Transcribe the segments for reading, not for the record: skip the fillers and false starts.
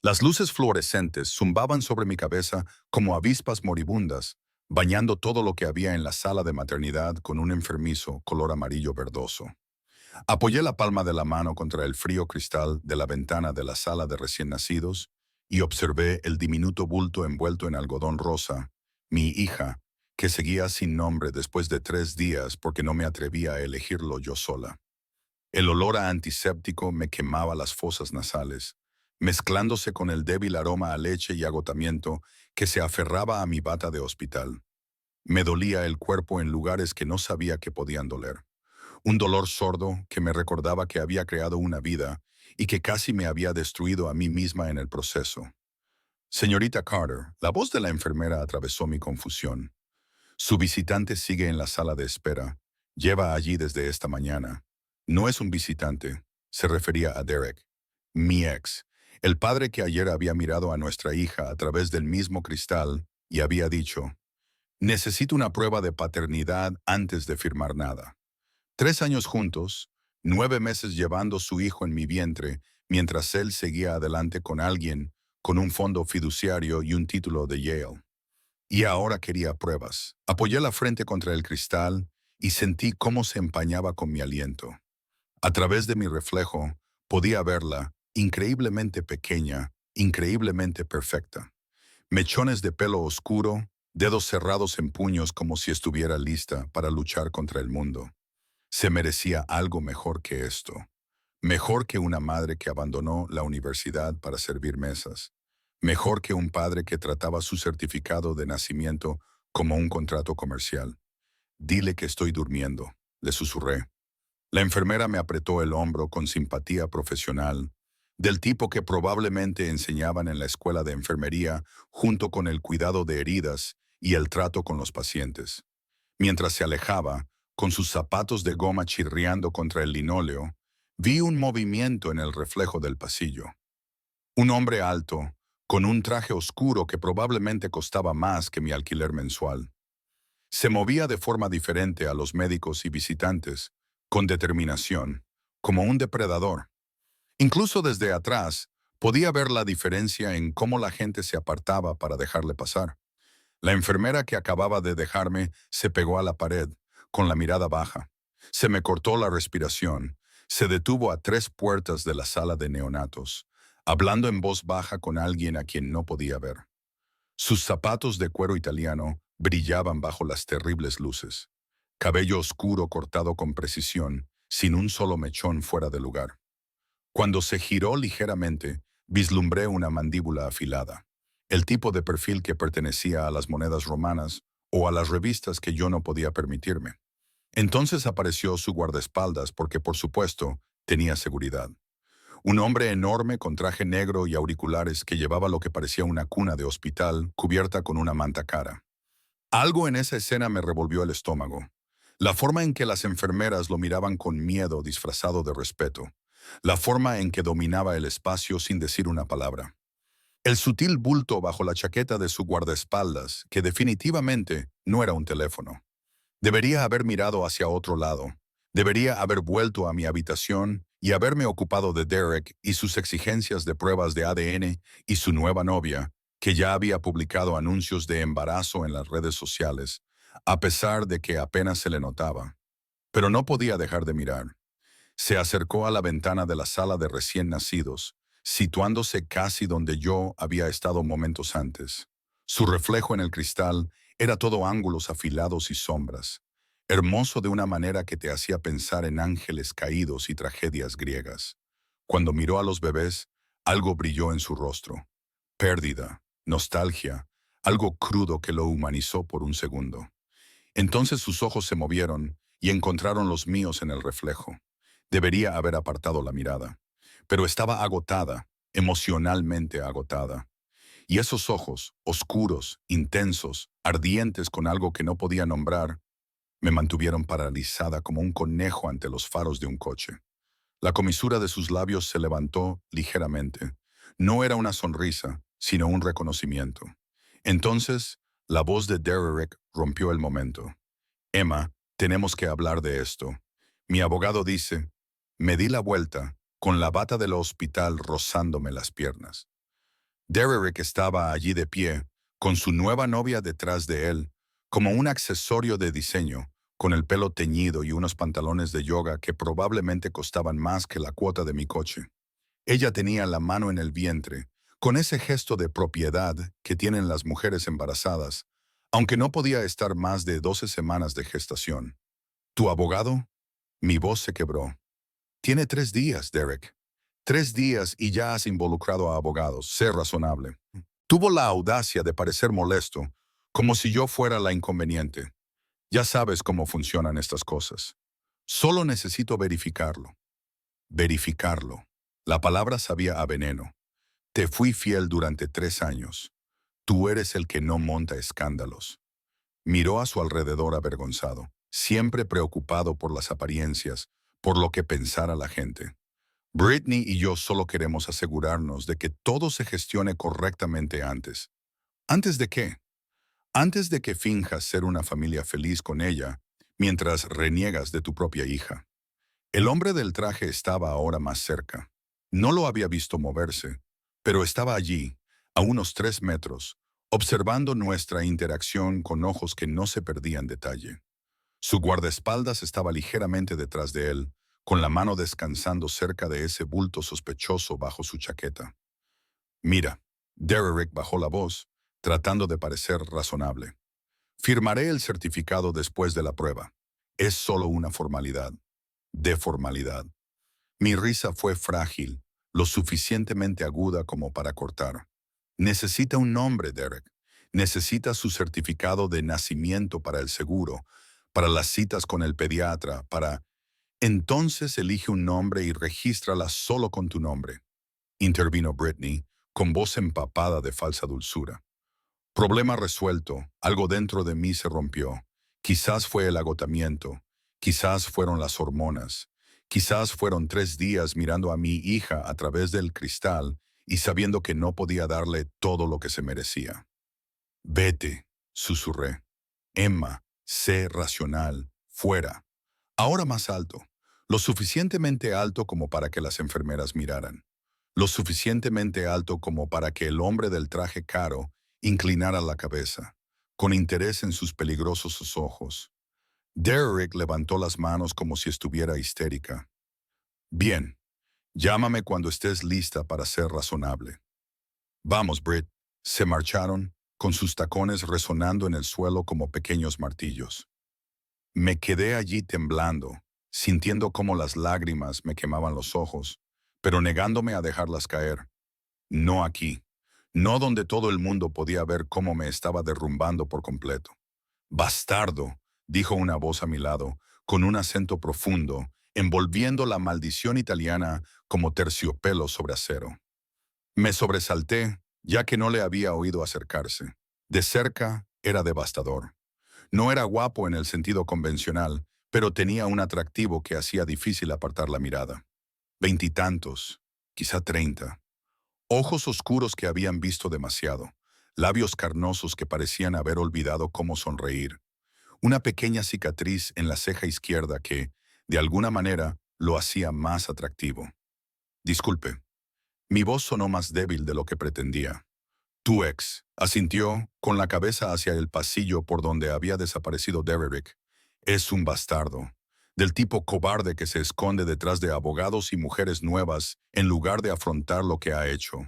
Las luces fluorescentes zumbaban sobre mi cabeza como avispas moribundas, bañando todo lo que había en la sala de maternidad con un enfermizo color amarillo verdoso. Apoyé la palma de la mano contra el frío cristal de la ventana de la sala de recién nacidos y observé el diminuto bulto envuelto en algodón rosa, mi hija, que seguía sin nombre después de 3 días porque no me atrevía a elegirlo yo sola. El olor a antiséptico me quemaba las fosas nasales, mezclándose con el débil aroma a leche y agotamiento que se aferraba a mi bata de hospital. Me dolía el cuerpo en lugares que no sabía que podían doler. Un dolor sordo que me recordaba que había creado una vida y que casi me había destruido a mí misma en el proceso. Señorita Carter, la voz de la enfermera atravesó mi confusión. Su visitante sigue en la sala de espera. Lleva allí desde esta mañana. No es un visitante. Se refería a Derek, mi ex, el padre que ayer había mirado a nuestra hija a través del mismo cristal y había dicho, necesito una prueba de paternidad antes de firmar nada. 3 años juntos, 9 meses llevando su hijo en mi vientre, mientras él seguía adelante con alguien, con un fondo fiduciario y un título de Yale. Y ahora quería pruebas. Apoyé la frente contra el cristal y sentí cómo se empañaba con mi aliento. A través de mi reflejo, podía verla, increíblemente pequeña, increíblemente perfecta. Mechones de pelo oscuro, dedos cerrados en puños como si estuviera lista para luchar contra el mundo. Se merecía algo mejor que esto. Mejor que una madre que abandonó la universidad para servir mesas. Mejor que un padre que trataba su certificado de nacimiento como un contrato comercial. Dile que estoy durmiendo, le susurré. La enfermera me apretó el hombro con simpatía profesional, del tipo que probablemente enseñaban en la escuela de enfermería junto con el cuidado de heridas y el trato con los pacientes. Mientras se alejaba, con sus zapatos de goma chirriando contra el linóleo, vi un movimiento en el reflejo del pasillo. Un hombre alto, con un traje oscuro que probablemente costaba más que mi alquiler mensual. Se movía de forma diferente a los médicos y visitantes, con determinación, como un depredador. Incluso desde atrás, podía ver la diferencia en cómo la gente se apartaba para dejarle pasar. La enfermera que acababa de dejarme se pegó a la pared, con la mirada baja. Se me cortó la respiración. Se detuvo a 3 puertas de la sala de neonatos, hablando en voz baja con alguien a quien no podía ver. Sus zapatos de cuero italiano brillaban bajo las terribles luces. Cabello oscuro cortado con precisión, sin un solo mechón fuera de lugar. Cuando se giró ligeramente, vislumbré una mandíbula afilada, el tipo de perfil que pertenecía a las monedas romanas o a las revistas que yo no podía permitirme. Entonces apareció su guardaespaldas porque, por supuesto, tenía seguridad. Un hombre enorme con traje negro y auriculares que llevaba lo que parecía una cuna de hospital cubierta con una manta cara. Algo en esa escena me revolvió el estómago. La forma en que las enfermeras lo miraban con miedo disfrazado de respeto. La forma en que dominaba el espacio sin decir una palabra. El sutil bulto bajo la chaqueta de su guardaespaldas, que definitivamente no era un teléfono. Debería haber mirado hacia otro lado. Debería haber vuelto a mi habitación y haberme ocupado de Derek y sus exigencias de pruebas de ADN y su nueva novia, que ya había publicado anuncios de embarazo en las redes sociales, a pesar de que apenas se le notaba. Pero no podía dejar de mirar. Se acercó a la ventana de la sala de recién nacidos, situándose casi donde yo había estado momentos antes. Su reflejo en el cristal era todo ángulos afilados y sombras, hermoso de una manera que te hacía pensar en ángeles caídos y tragedias griegas. Cuando miró a los bebés, algo brilló en su rostro. Pérdida, nostalgia, algo crudo que lo humanizó por un segundo. Entonces sus ojos se movieron y encontraron los míos en el reflejo. Debería haber apartado la mirada, pero estaba agotada, emocionalmente agotada. Y esos ojos, oscuros, intensos, ardientes con algo que no podía nombrar, me mantuvieron paralizada como un conejo ante los faros de un coche. La comisura de sus labios se levantó ligeramente. No era una sonrisa, sino un reconocimiento. Entonces, la voz de Derek rompió el momento. Emma, tenemos que hablar de esto. Mi abogado dice, me di la vuelta, con la bata del hospital rozándome las piernas. Derrick estaba allí de pie, con su nueva novia detrás de él, como un accesorio de diseño, con el pelo teñido y unos pantalones de yoga que probablemente costaban más que la cuota de mi coche. Ella tenía la mano en el vientre, con ese gesto de propiedad que tienen las mujeres embarazadas, aunque no podía estar más de 12 semanas de gestación. ¿Tu abogado? Mi voz se quebró. Tiene 3 días, Derek. 3 días y ya has involucrado a abogados. Sé razonable. Tuvo la audacia de parecer molesto, como si yo fuera la inconveniente. Ya sabes cómo funcionan estas cosas. Solo necesito verificarlo. Verificarlo. La palabra sabía a veneno. Te fui fiel durante 3 años. Tú eres el que no monta escándalos. Miró a su alrededor avergonzado, siempre preocupado por las apariencias, por lo que pensara la gente. Britney y yo solo queremos asegurarnos de que todo se gestione correctamente antes. ¿Antes de qué? Antes de que finjas ser una familia feliz con ella, mientras reniegas de tu propia hija. El hombre del traje estaba ahora más cerca. No lo había visto moverse, pero estaba allí, a unos 3 metros, observando nuestra interacción con ojos que no se perdían detalle. Su guardaespaldas estaba ligeramente detrás de él, con la mano descansando cerca de ese bulto sospechoso bajo su chaqueta. Mira, Derrick bajó la voz, tratando de parecer razonable. Firmaré el certificado después de la prueba. Es solo una formalidad. De formalidad. Mi risa fue frágil, lo suficientemente aguda como para cortar. Necesita un nombre, Derek. Necesita su certificado de nacimiento para el seguro, para las citas con el pediatra, para... Entonces elige un nombre y regístrala solo con tu nombre. Intervino Britney, con voz empapada de falsa dulzura. Problema resuelto, algo dentro de mí se rompió. Quizás fue el agotamiento, quizás fueron las hormonas, quizás fueron 3 días mirando a mi hija a través del cristal y sabiendo que no podía darle todo lo que se merecía. Vete, susurré. Emma, sé racional, fuera. Ahora más alto, lo suficientemente alto como para que las enfermeras miraran, lo suficientemente alto como para que el hombre del traje caro inclinara la cabeza, con interés en sus peligrosos ojos. Derrick levantó las manos como si estuviera histérica. Bien, llámame cuando estés lista para ser razonable. Vamos, Britt. Se marcharon, con sus tacones resonando en el suelo como pequeños martillos. Me quedé allí temblando, sintiendo cómo las lágrimas me quemaban los ojos, pero negándome a dejarlas caer. No aquí, no donde todo el mundo podía ver cómo me estaba derrumbando por completo. Bastardo, dijo una voz a mi lado, con un acento profundo, envolviendo la maldición italiana como terciopelo sobre acero. Me sobresalté, ya que no le había oído acercarse. De cerca era devastador. No era guapo en el sentido convencional, pero tenía un atractivo que hacía difícil apartar la mirada. 20 y tantos, quizá 30. Ojos oscuros que habían visto demasiado. Labios carnosos que parecían haber olvidado cómo sonreír. Una pequeña cicatriz en la ceja izquierda que, de alguna manera, lo hacía más atractivo. Disculpe. Mi voz sonó más débil de lo que pretendía. Tu ex, asintió, con la cabeza hacia el pasillo por donde había desaparecido Derrick. Es un bastardo, del tipo cobarde que se esconde detrás de abogados y mujeres nuevas en lugar de afrontar lo que ha hecho.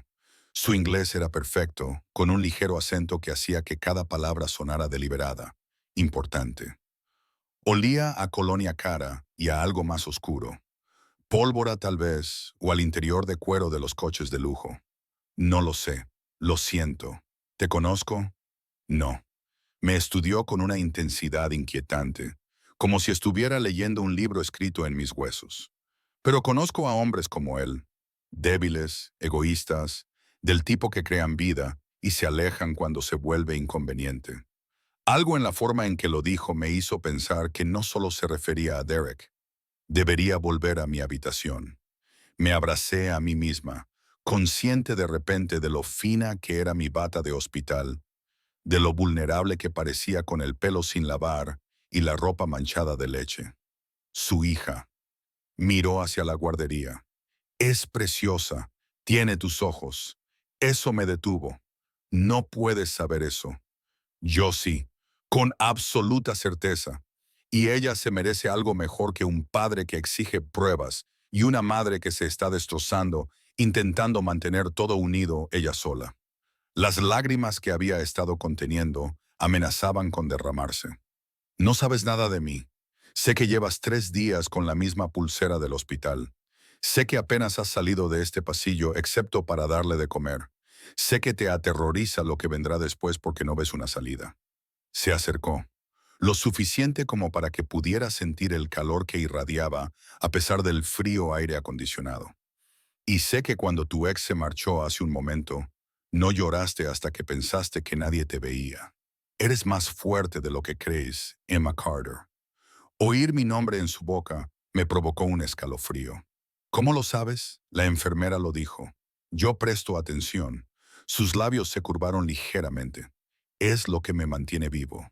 Su inglés era perfecto, con un ligero acento que hacía que cada palabra sonara deliberada, importante. Olía a colonia cara y a algo más oscuro. Pólvora tal vez, o al interior de cuero de los coches de lujo. No lo sé. Lo siento. ¿Te conozco? No. Me estudió con una intensidad inquietante, como si estuviera leyendo un libro escrito en mis huesos. Pero conozco a hombres como él, débiles, egoístas, del tipo que crean vida y se alejan cuando se vuelve inconveniente. Algo en la forma en que lo dijo me hizo pensar que no solo se refería a Derek. Debería volver a mi habitación. Me abracé a mí misma, consciente de repente de lo fina que era mi bata de hospital, de lo vulnerable que parecía con el pelo sin lavar y la ropa manchada de leche. Su hija. Miró hacia la guardería. Es preciosa, tiene tus ojos. Eso me detuvo. No puedes saber eso. Yo sí, con absoluta certeza. Y ella se merece algo mejor que un padre que exige pruebas y una madre que se está destrozando, intentando mantener todo unido ella sola. Las lágrimas que había estado conteniendo amenazaban con derramarse. No sabes nada de mí. Sé que llevas 3 días con la misma pulsera del hospital. Sé que apenas has salido de este pasillo excepto para darle de comer. Sé que te aterroriza lo que vendrá después porque no ves una salida. Se acercó, lo suficiente como para que pudiera sentir el calor que irradiaba a pesar del frío aire acondicionado. Y sé que cuando tu ex se marchó hace un momento, no lloraste hasta que pensaste que nadie te veía. Eres más fuerte de lo que crees, Emma Carter. Oír mi nombre en su boca me provocó un escalofrío. ¿Cómo lo sabes? La enfermera lo dijo. Yo presto atención. Sus labios se curvaron ligeramente. Es lo que me mantiene vivo.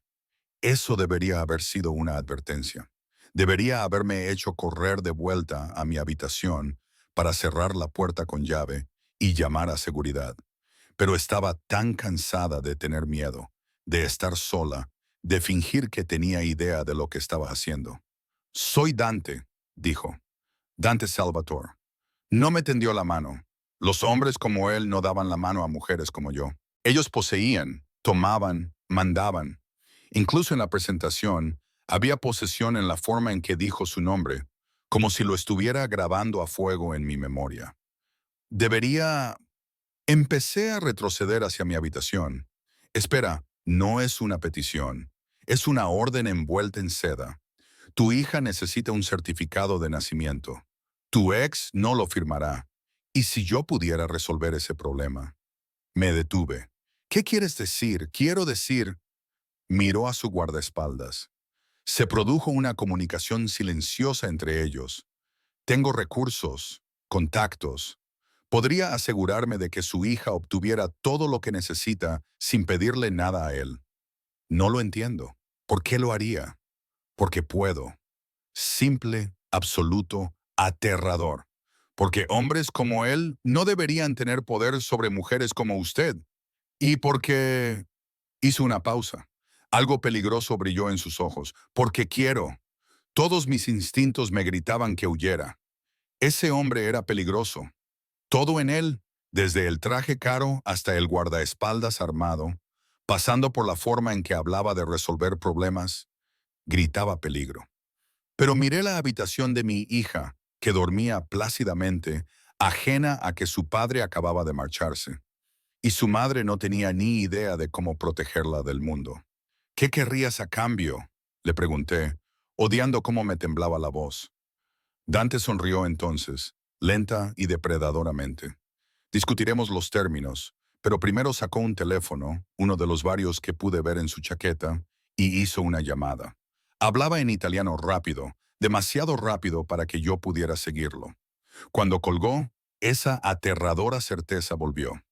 Eso debería haber sido una advertencia. Debería haberme hecho correr de vuelta a mi habitación para cerrar la puerta con llave y llamar a seguridad. Pero estaba tan cansada de tener miedo, de estar sola, de fingir que tenía idea de lo que estaba haciendo. Soy Dante, dijo. Dante Salvatore. No me tendió la mano. Los hombres como él no daban la mano a mujeres como yo. Ellos poseían, tomaban, mandaban. Incluso en la presentación, había posesión en la forma en que dijo su nombre, como si lo estuviera grabando a fuego en mi memoria. Debería... Empecé a retroceder hacia mi habitación. Espera, no es una petición. Es una orden envuelta en seda. Tu hija necesita un certificado de nacimiento. Tu ex no lo firmará. ¿Y si yo pudiera resolver ese problema? Me detuve. ¿Qué quieres decir? Quiero decir... Miró a su guardaespaldas. Se produjo una comunicación silenciosa entre ellos. Tengo recursos, contactos. Podría asegurarme de que su hija obtuviera todo lo que necesita sin pedirle nada a él. No lo entiendo. ¿Por qué lo haría? Porque puedo. Simple, absoluto, aterrador. Porque hombres como él no deberían tener poder sobre mujeres como usted. Y porque... Hizo una pausa. Algo peligroso brilló en sus ojos. Porque quiero. Todos mis instintos me gritaban que huyera. Ese hombre era peligroso. Todo en él, desde el traje caro hasta el guardaespaldas armado, pasando por la forma en que hablaba de resolver problemas, gritaba peligro. Pero miré la habitación de mi hija, que dormía plácidamente, ajena a que su padre acababa de marcharse, y su madre no tenía ni idea de cómo protegerla del mundo. ¿Qué querrías a cambio?, le pregunté, odiando cómo me temblaba la voz. Dante sonrió entonces, lenta y depredadoramente. Discutiremos los términos, pero primero sacó un teléfono, uno de los varios que pude ver en su chaqueta, y hizo una llamada. Hablaba en italiano rápido, demasiado rápido para que yo pudiera seguirlo. Cuando colgó, esa aterradora certeza volvió.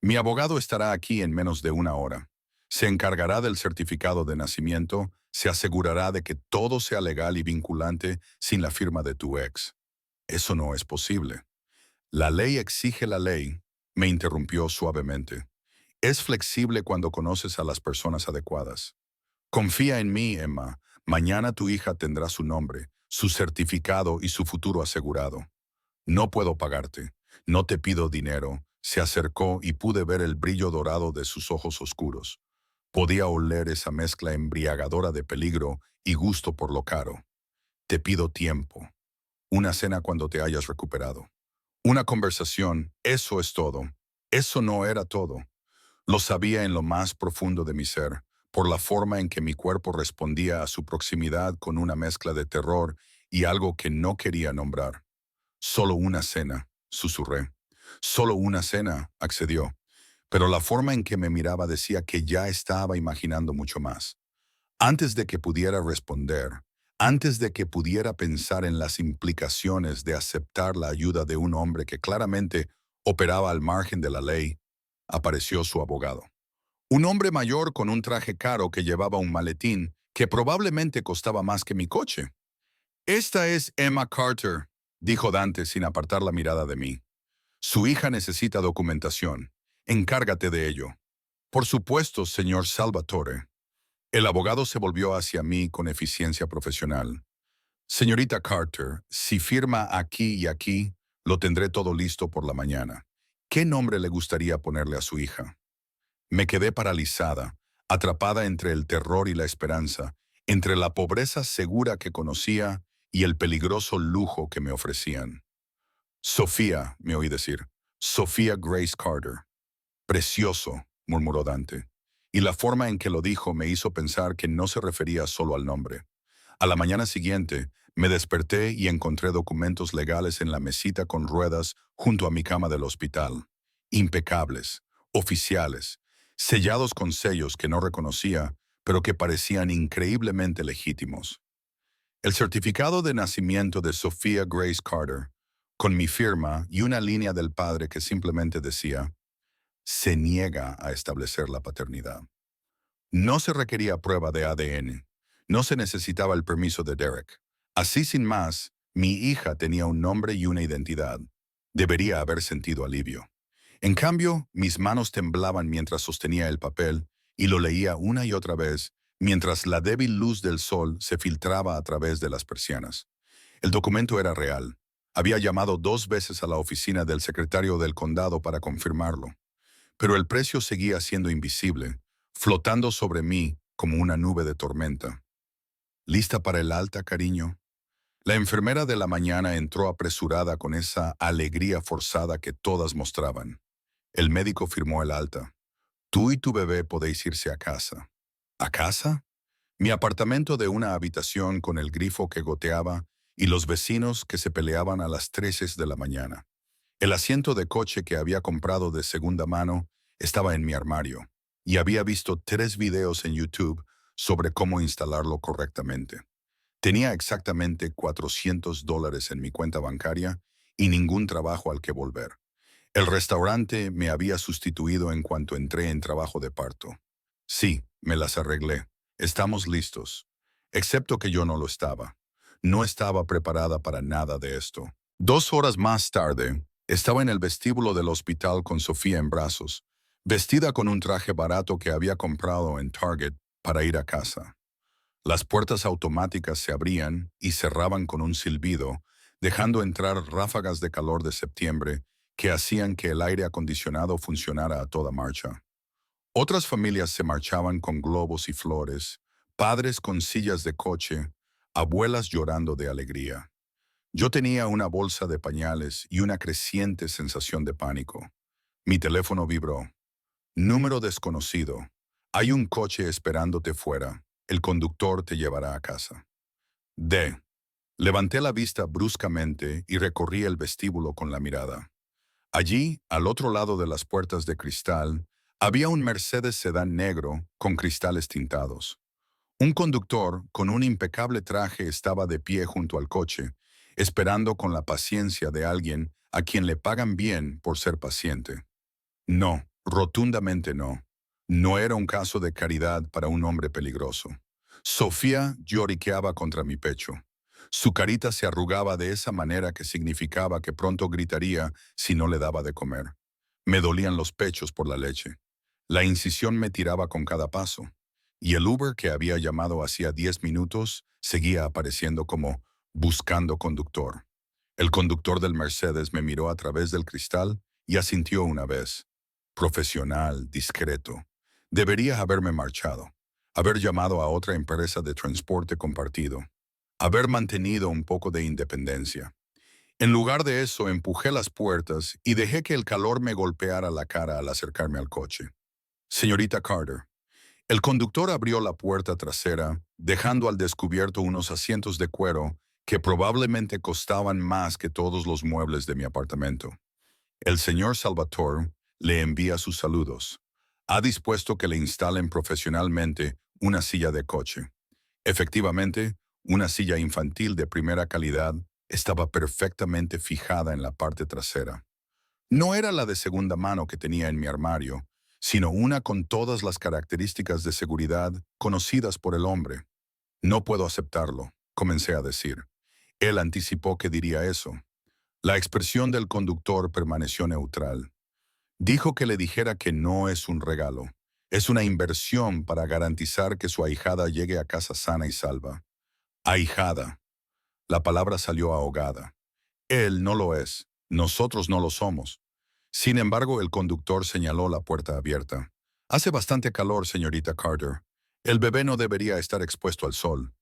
Mi abogado estará aquí en menos de 1 hora. Se encargará del certificado de nacimiento, se asegurará de que todo sea legal y vinculante sin la firma de tu ex. Eso no es posible. La ley exige la ley, me interrumpió suavemente. Es flexible cuando conoces a las personas adecuadas. Confía en mí, Emma. Mañana tu hija tendrá su nombre, su certificado y su futuro asegurado. No puedo pagarte. No te pido dinero. Se acercó y pude ver el brillo dorado de sus ojos oscuros. Podía oler esa mezcla embriagadora de peligro y gusto por lo caro. Te pido tiempo. Una cena cuando te hayas recuperado. Una conversación, eso es todo. Eso no era todo. Lo sabía en lo más profundo de mi ser, por la forma en que mi cuerpo respondía a su proximidad con una mezcla de terror y algo que no quería nombrar. Solo una cena, susurré. Solo una cena, accedió. Pero la forma en que me miraba decía que ya estaba imaginando mucho más. Antes de que pudiera responder, antes de que pudiera pensar en las implicaciones de aceptar la ayuda de un hombre que claramente operaba al margen de la ley, apareció su abogado. Un hombre mayor con un traje caro que llevaba un maletín que probablemente costaba más que mi coche. Esta es Emma Carter, dijo Dante sin apartar la mirada de mí. Su hija necesita documentación. Encárgate de ello. Por supuesto, señor Salvatore. El abogado se volvió hacia mí con eficiencia profesional. Señorita Carter, si firma aquí y aquí, lo tendré todo listo por la mañana. ¿Qué nombre le gustaría ponerle a su hija? Me quedé paralizada, atrapada entre el terror y la esperanza, entre la pobreza segura que conocía y el peligroso lujo que me ofrecían. Sofía, me oí decir. Sofía Grace Carter. Precioso, murmuró Dante. Y la forma en que lo dijo me hizo pensar que no se refería solo al nombre. A la mañana siguiente, me desperté y encontré documentos legales en la mesita con ruedas junto a mi cama del hospital. Impecables, oficiales, sellados con sellos que no reconocía, pero que parecían increíblemente legítimos. El certificado de nacimiento de Sophia Grace Carter, con mi firma y una línea del padre que simplemente decía, se niega a establecer la paternidad. No se requería prueba de ADN. No se necesitaba el permiso de Derek. Así sin más, mi hija tenía un nombre y una identidad. Debería haber sentido alivio. En cambio, mis manos temblaban mientras sostenía el papel y lo leía una y otra vez mientras la débil luz del sol se filtraba a través de las persianas. El documento era real. Había llamado 2 veces a la oficina del secretario del condado para confirmarlo. Pero el precio seguía siendo invisible, flotando sobre mí como una nube de tormenta. ¿Lista para el alta, cariño? La enfermera de la mañana entró apresurada con esa alegría forzada que todas mostraban. El médico firmó el alta. Tú y tu bebé podéis irse a casa. ¿A casa? Mi apartamento de una habitación con el grifo que goteaba y los vecinos que se peleaban a las 3 de la mañana. El asiento de coche que había comprado de segunda mano estaba en mi armario y había visto 3 videos en YouTube sobre cómo instalarlo correctamente. Tenía exactamente $400 en mi cuenta bancaria y ningún trabajo al que volver. El restaurante me había sustituido en cuanto entré en trabajo de parto. Sí, me las arreglé. Estamos listos. Excepto que yo no lo estaba. No estaba preparada para nada de esto. 2 horas más tarde, estaba en el vestíbulo del hospital con Sofía en brazos, vestida con un traje barato que había comprado en Target para ir a casa. Las puertas automáticas se abrían y cerraban con un silbido, dejando entrar ráfagas de calor de septiembre que hacían que el aire acondicionado funcionara a toda marcha. Otras familias se marchaban con globos y flores, padres con sillas de coche, abuelas llorando de alegría. Yo tenía una bolsa de pañales y una creciente sensación de pánico. Mi teléfono vibró. Número desconocido. Hay un coche esperándote fuera. El conductor te llevará a casa. D. Levanté la vista bruscamente y recorrí el vestíbulo con la mirada. Allí, al otro lado de las puertas de cristal, había un Mercedes sedán negro con cristales tintados. Un conductor con un impecable traje estaba de pie junto al coche, esperando con la paciencia de alguien a quien le pagan bien por ser paciente. No, rotundamente no. No era un caso de caridad para un hombre peligroso. Sofía lloriqueaba contra mi pecho. Su carita se arrugaba de esa manera que significaba que pronto gritaría si no le daba de comer. Me dolían los pechos por la leche. La incisión me tiraba con cada paso. Y el Uber que había llamado hacía 10 minutos seguía apareciendo como buscando conductor. El conductor del Mercedes me miró a través del cristal y asintió una vez. Profesional, discreto. Debería haberme marchado, haber llamado a otra empresa de transporte compartido, haber mantenido un poco de independencia. En lugar de eso, empujé las puertas y dejé que el calor me golpeara la cara al acercarme al coche. Señorita Carter. El conductor abrió la puerta trasera, dejando al descubierto unos asientos de cuero que probablemente costaban más que todos los muebles de mi apartamento. El señor Salvatore le envía sus saludos. Ha dispuesto que le instalen profesionalmente una silla de coche. Efectivamente, una silla infantil de primera calidad estaba perfectamente fijada en la parte trasera. No era la de segunda mano que tenía en mi armario, sino una con todas las características de seguridad conocidas por el hombre. No puedo aceptarlo, comencé a decir. Él anticipó que diría eso. La expresión del conductor permaneció neutral. Dijo que le dijera que no es un regalo. Es una inversión para garantizar que su ahijada llegue a casa sana y salva. Ahijada. La palabra salió ahogada. Él no lo es. Nosotros no lo somos. Sin embargo, el conductor señaló la puerta abierta. Hace bastante calor, señorita Carter. El bebé no debería estar expuesto al sol.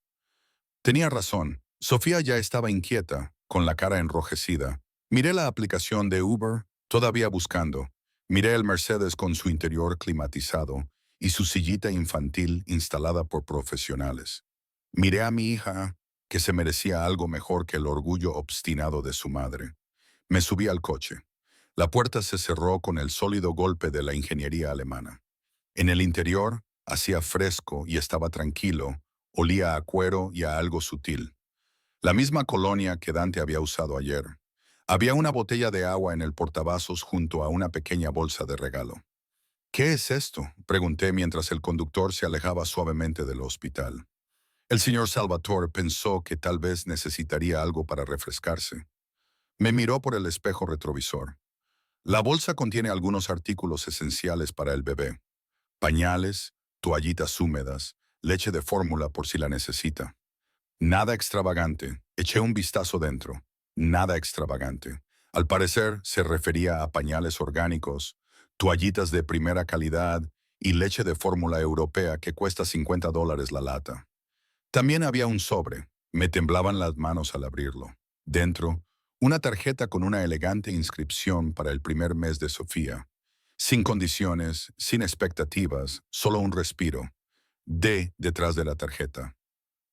Tenía razón. Sofía ya estaba inquieta, con la cara enrojecida. Miré la aplicación de Uber, todavía buscando. Miré el Mercedes con su interior climatizado y su sillita infantil instalada por profesionales. Miré a mi hija, que se merecía algo mejor que el orgullo obstinado de su madre. Me subí al coche. La puerta se cerró con el sólido golpe de la ingeniería alemana. En el interior hacía fresco y estaba tranquilo, olía a cuero y a algo sutil. La misma colonia que Dante había usado ayer. Había una botella de agua en el portavasos junto a una pequeña bolsa de regalo. ¿Qué es esto?, pregunté mientras el conductor se alejaba suavemente del hospital. El señor Salvatore pensó que tal vez necesitaría algo para refrescarse. Me miró por el espejo retrovisor. La bolsa contiene algunos artículos esenciales para el bebé. Pañales, toallitas húmedas, leche de fórmula por si la necesita. Nada extravagante. Eché un vistazo dentro. Nada extravagante. Al parecer se refería a pañales orgánicos, toallitas de primera calidad y leche de fórmula europea que cuesta $50 la lata. También había un sobre. Me temblaban las manos al abrirlo. Dentro, una tarjeta con una elegante inscripción para el primer mes de Sofía. Sin condiciones, sin expectativas, solo un respiro. D detrás de la tarjeta.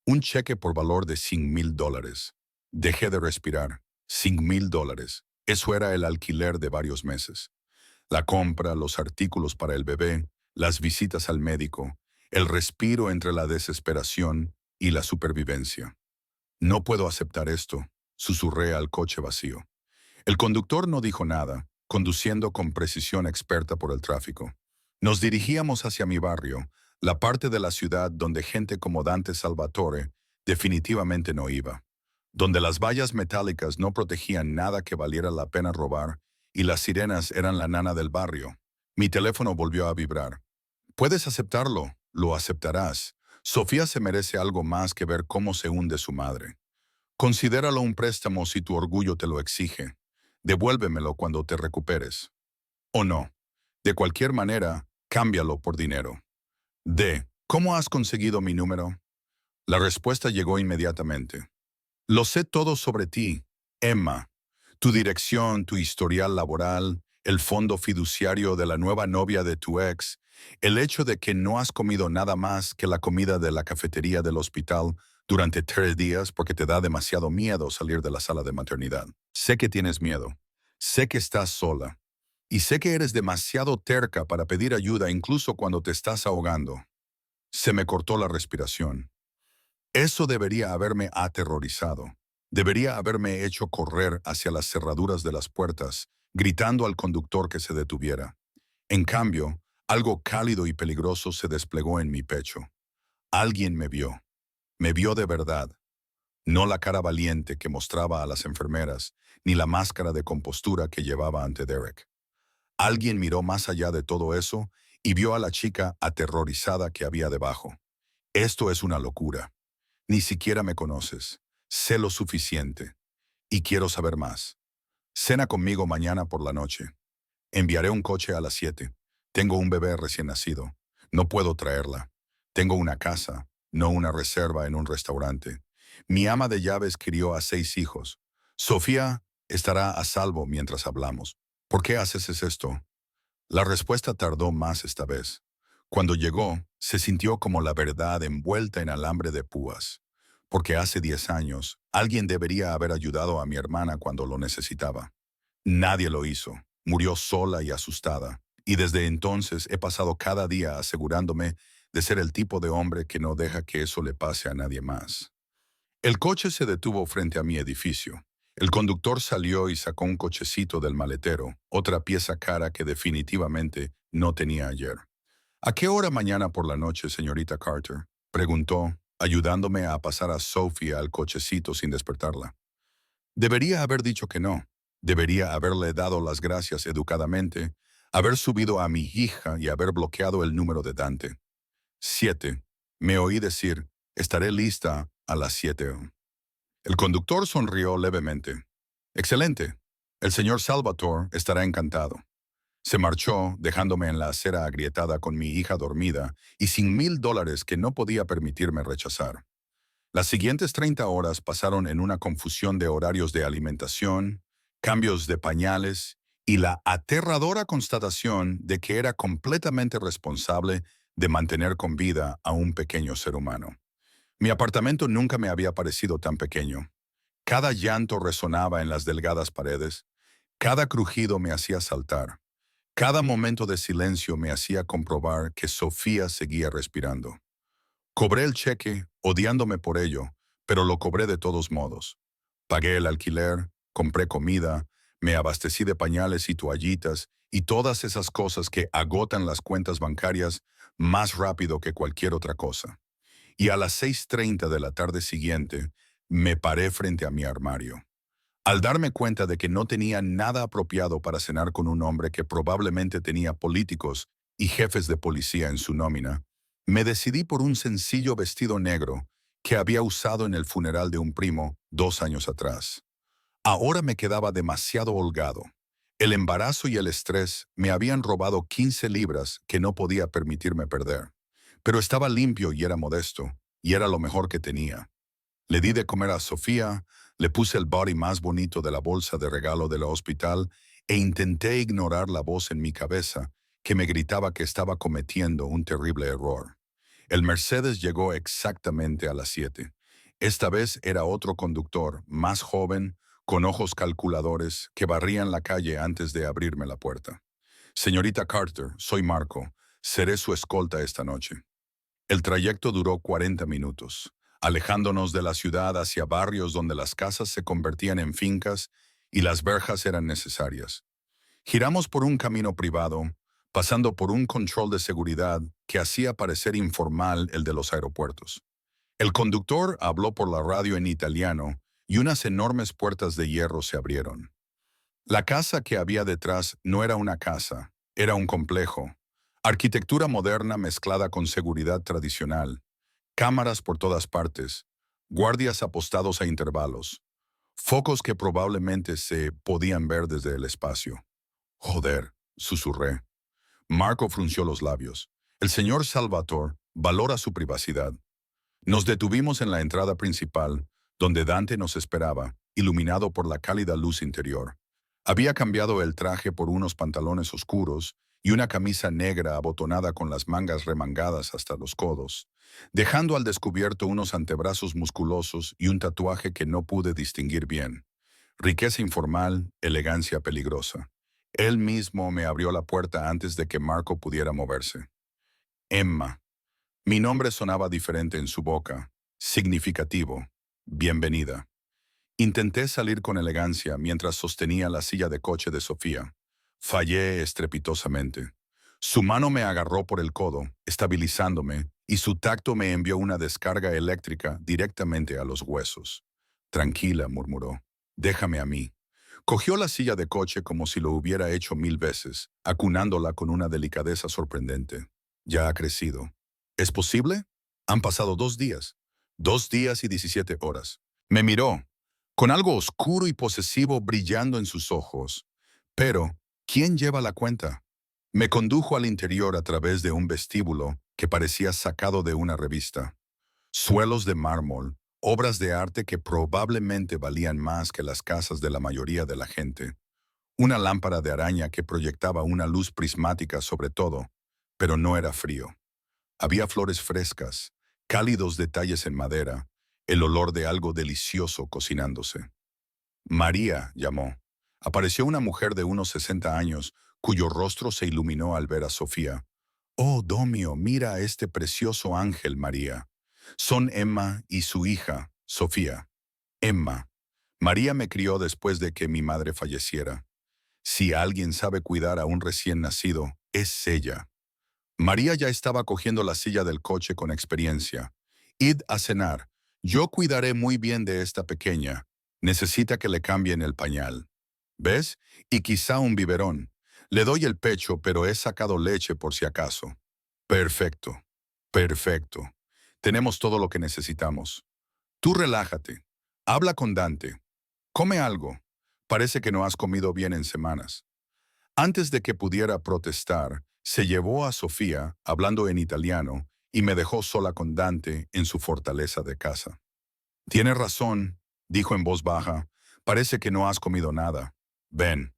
Un cheque por valor de $100,000. Dejé de respirar. $100,000. Eso era el alquiler de varios meses. La compra, los artículos para el bebé, las visitas al médico, el respiro entre la desesperación y la supervivencia. No puedo aceptar esto, susurré al coche vacío. El conductor no dijo nada, conduciendo con precisión experta por el tráfico. Nos dirigíamos hacia mi barrio, la parte de la ciudad donde gente como Dante Salvatore definitivamente no iba, donde las vallas metálicas no protegían nada que valiera la pena robar y las sirenas eran la nana del barrio. Mi teléfono volvió a vibrar. Puedes aceptarlo, lo aceptarás. Sofía se merece algo más que ver cómo se hunde su madre. Considéralo un préstamo si tu orgullo te lo exige. Devuélvemelo cuando te recuperes. O no. De cualquier manera, cámbialo por dinero. D. ¿Cómo has conseguido mi número? La respuesta llegó inmediatamente. Lo sé todo sobre ti, Emma. Tu dirección, tu historial laboral, el fondo fiduciario de la nueva novia de tu ex, el hecho de que no has comido nada más que la comida de la cafetería del hospital durante 3 días porque te da demasiado miedo salir de la sala de maternidad. Sé que tienes miedo. Sé que estás sola. Y sé que eres demasiado terca para pedir ayuda incluso cuando te estás ahogando. Se me cortó la respiración. Eso debería haberme aterrorizado. Debería haberme hecho correr hacia las cerraduras de las puertas, gritando al conductor que se detuviera. En cambio, algo cálido y peligroso se desplegó en mi pecho. Alguien me vio. Me vio de verdad. No la cara valiente que mostraba a las enfermeras, ni la máscara de compostura que llevaba ante Derek. Alguien miró más allá de todo eso y vio a la chica aterrorizada que había debajo. Esto es una locura. Ni siquiera me conoces. Sé lo suficiente. Y quiero saber más. Cena conmigo mañana por la noche. Enviaré un coche a las 7. Tengo un bebé recién nacido. No puedo traerla. Tengo una casa, no una reserva en un restaurante. Mi ama de llaves crió a 6 hijos. Sofía estará a salvo mientras hablamos. ¿Por qué haces esto? La respuesta tardó más esta vez. Cuando llegó, se sintió como la verdad envuelta en alambre de púas. Porque hace 10 años, alguien debería haber ayudado a mi hermana cuando lo necesitaba. Nadie lo hizo. Murió sola y asustada. Y desde entonces he pasado cada día asegurándome de ser el tipo de hombre que no deja que eso le pase a nadie más. El coche se detuvo frente a mi edificio. El conductor salió y sacó un cochecito del maletero, otra pieza cara que definitivamente no tenía ayer. ¿A qué hora mañana por la noche, señorita Carter?, preguntó, ayudándome a pasar a Sophie al cochecito sin despertarla. Debería haber dicho que no. Debería haberle dado las gracias educadamente, haber subido a mi hija y haber bloqueado el número de Dante. 7. Me oí decir, estaré lista a las 7. El conductor sonrió levemente. Excelente. El señor Salvatore estará encantado. Se marchó, dejándome en la acera agrietada con mi hija dormida y sin $1000 que no podía permitirme rechazar. Las siguientes 30 horas pasaron en una confusión de horarios de alimentación, cambios de pañales y la aterradora constatación de que era completamente responsable de mantener con vida a un pequeño ser humano. Mi apartamento nunca me había parecido tan pequeño. Cada llanto resonaba en las delgadas paredes, cada crujido me hacía saltar, cada momento de silencio me hacía comprobar que Sofía seguía respirando. Cobré el cheque, odiándome por ello, pero lo cobré de todos modos. Pagué el alquiler, compré comida, me abastecí de pañales y toallitas y todas esas cosas que agotan las cuentas bancarias más rápido que cualquier otra cosa. Y a las 6:30 de la tarde siguiente, me paré frente a mi armario. Al darme cuenta de que no tenía nada apropiado para cenar con un hombre que probablemente tenía políticos y jefes de policía en su nómina, me decidí por un sencillo vestido negro que había usado en el funeral de un primo 2 años atrás. Ahora me quedaba demasiado holgado. El embarazo y el estrés me habían robado 15 libras que no podía permitirme perder. Pero estaba limpio y era modesto, y era lo mejor que tenía. Le di de comer a Sofía, le puse el body más bonito de la bolsa de regalo del hospital e intenté ignorar la voz en mi cabeza que me gritaba que estaba cometiendo un terrible error. El Mercedes llegó exactamente a las 7. Esta vez era otro conductor, más joven, con ojos calculadores, que barrían la calle antes de abrirme la puerta. Señorita Carter, soy Marco. Seré su escolta esta noche. El trayecto duró 40 minutos, alejándonos de la ciudad hacia barrios donde las casas se convertían en fincas y las verjas eran necesarias. Giramos por un camino privado, pasando por un control de seguridad que hacía parecer informal el de los aeropuertos. El conductor habló por la radio en italiano y unas enormes puertas de hierro se abrieron. La casa que había detrás no era una casa, era un complejo. Arquitectura moderna mezclada con seguridad tradicional. Cámaras por todas partes. Guardias apostados a intervalos. Focos que probablemente se podían ver desde el espacio. Joder, susurré. Marco frunció los labios. El señor Salvatore valora su privacidad. Nos detuvimos en la entrada principal, donde Dante nos esperaba, iluminado por la cálida luz interior. Había cambiado el traje por unos pantalones oscuros y una camisa negra abotonada con las mangas remangadas hasta los codos, dejando al descubierto unos antebrazos musculosos y un tatuaje que no pude distinguir bien. Riqueza informal, elegancia peligrosa. Él mismo me abrió la puerta antes de que Marco pudiera moverse. Emma. Mi nombre sonaba diferente en su boca, significativo. Bienvenida. Intenté salir con elegancia mientras sostenía la silla de coche de Sofía. Fallé estrepitosamente. Su mano me agarró por el codo, estabilizándome, y su tacto me envió una descarga eléctrica directamente a los huesos. Tranquila, murmuró. Déjame a mí. Cogió la silla de coche como si lo hubiera hecho 1000 veces, acunándola con una delicadeza sorprendente. Ya ha crecido. ¿Es posible? Han pasado 2 días. 2 días y 17 horas. Me miró, con algo oscuro y posesivo brillando en sus ojos. Pero, ¿quién lleva la cuenta? Me condujo al interior a través de un vestíbulo que parecía sacado de una revista. Suelos de mármol, obras de arte que probablemente valían más que las casas de la mayoría de la gente. Una lámpara de araña que proyectaba una luz prismática sobre todo, pero no era frío. Había flores frescas, cálidos detalles en madera, el olor de algo delicioso cocinándose. María llamó. Apareció una mujer de unos 60 años, cuyo rostro se iluminó al ver a Sofía. «Oh, Domio, mira a este precioso ángel, María. Son Emma y su hija, Sofía». Emma. María me crió después de que mi madre falleciera. Si alguien sabe cuidar a un recién nacido, es ella. María ya estaba cogiendo la silla del coche con experiencia. «Id a cenar. Yo cuidaré muy bien de esta pequeña. Necesita que le cambien el pañal. ¿Ves? Y quizá un biberón. Le doy el pecho, pero he sacado leche por si acaso. Perfecto, perfecto. Tenemos todo lo que necesitamos. Tú relájate. Habla con Dante. Come algo. Parece que no has comido bien en semanas. Antes de que pudiera protestar, se llevó a Sofía, hablando en italiano, y me dejó sola con Dante en su fortaleza de casa. Tienes razón, dijo en voz baja. Parece que no has comido nada. Ven.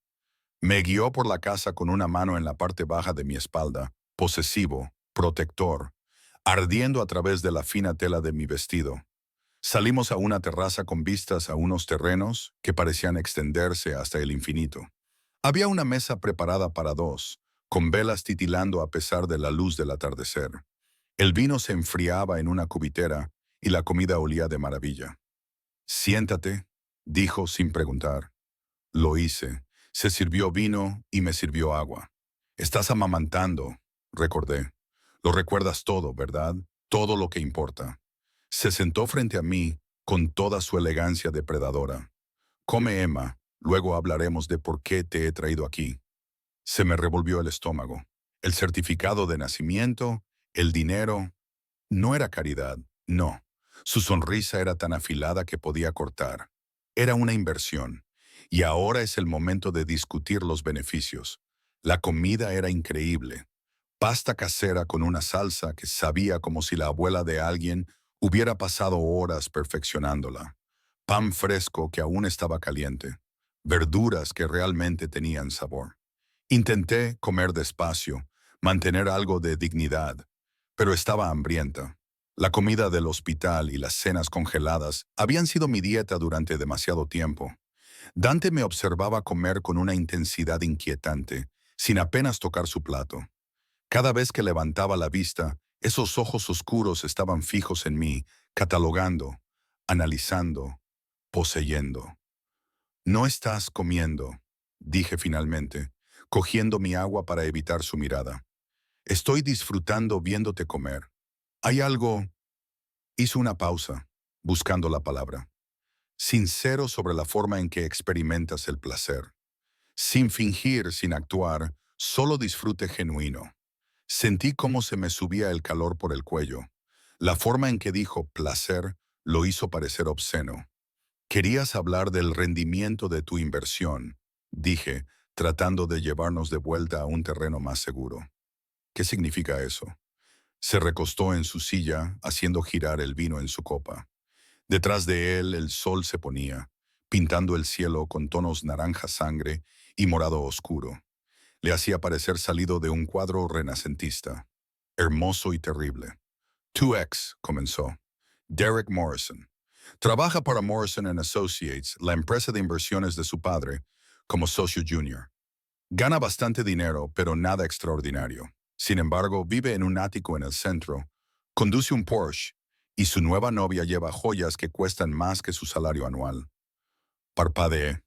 Me guió por la casa con una mano en la parte baja de mi espalda, posesivo, protector, ardiendo a través de la fina tela de mi vestido. Salimos a una terraza con vistas a unos terrenos que parecían extenderse hasta el infinito. Había una mesa preparada para dos, con velas titilando a pesar de la luz del atardecer. El vino se enfriaba en una cubitera y la comida olía de maravilla. Siéntate, dijo sin preguntar. Lo hice. Se sirvió vino y me sirvió agua. Estás amamantando, recordé. Lo recuerdas todo, ¿verdad? Todo lo que importa. Se sentó frente a mí con toda su elegancia depredadora. Come, Emma, luego hablaremos de por qué te he traído aquí. Se me revolvió el estómago. El certificado de nacimiento, el dinero, no era caridad, no. Su sonrisa era tan afilada que podía cortar. Era una inversión. Y ahora es el momento de discutir los beneficios. La comida era increíble. Pasta casera con una salsa que sabía como si la abuela de alguien hubiera pasado horas perfeccionándola. Pan fresco que aún estaba caliente. Verduras que realmente tenían sabor. Intenté comer despacio, mantener algo de dignidad, pero estaba hambrienta. La comida del hospital y las cenas congeladas habían sido mi dieta durante demasiado tiempo. Dante me observaba comer con una intensidad inquietante, sin apenas tocar su plato. Cada vez que levantaba la vista, esos ojos oscuros estaban fijos en mí, catalogando, analizando, poseyendo. No estás comiendo, dije finalmente, cogiendo mi agua para evitar su mirada. Estoy disfrutando viéndote comer. Hay algo... Hizo una pausa, buscando la palabra. Sincero sobre la forma en que experimentas el placer. Sin fingir, sin actuar, solo disfrute genuino. Sentí cómo se me subía el calor por el cuello. La forma en que dijo placer lo hizo parecer obsceno. Querías hablar del rendimiento de tu inversión, dije, tratando de llevarnos de vuelta a un terreno más seguro. ¿Qué significa eso? Se recostó en su silla, haciendo girar el vino en su copa. Detrás de él el sol se ponía, pintando el cielo con tonos naranja sangre y morado oscuro. Le hacía parecer salido de un cuadro renacentista. Hermoso y terrible. 2X, comenzó. Derek Morrison. Trabaja para Morrison and Associates, la empresa de inversiones de su padre, como socio junior. Gana bastante dinero, pero nada extraordinario. Sin embargo, vive en un ático en el centro, conduce un Porsche, y su nueva novia lleva joyas que cuestan más que su salario anual. Parpadeé.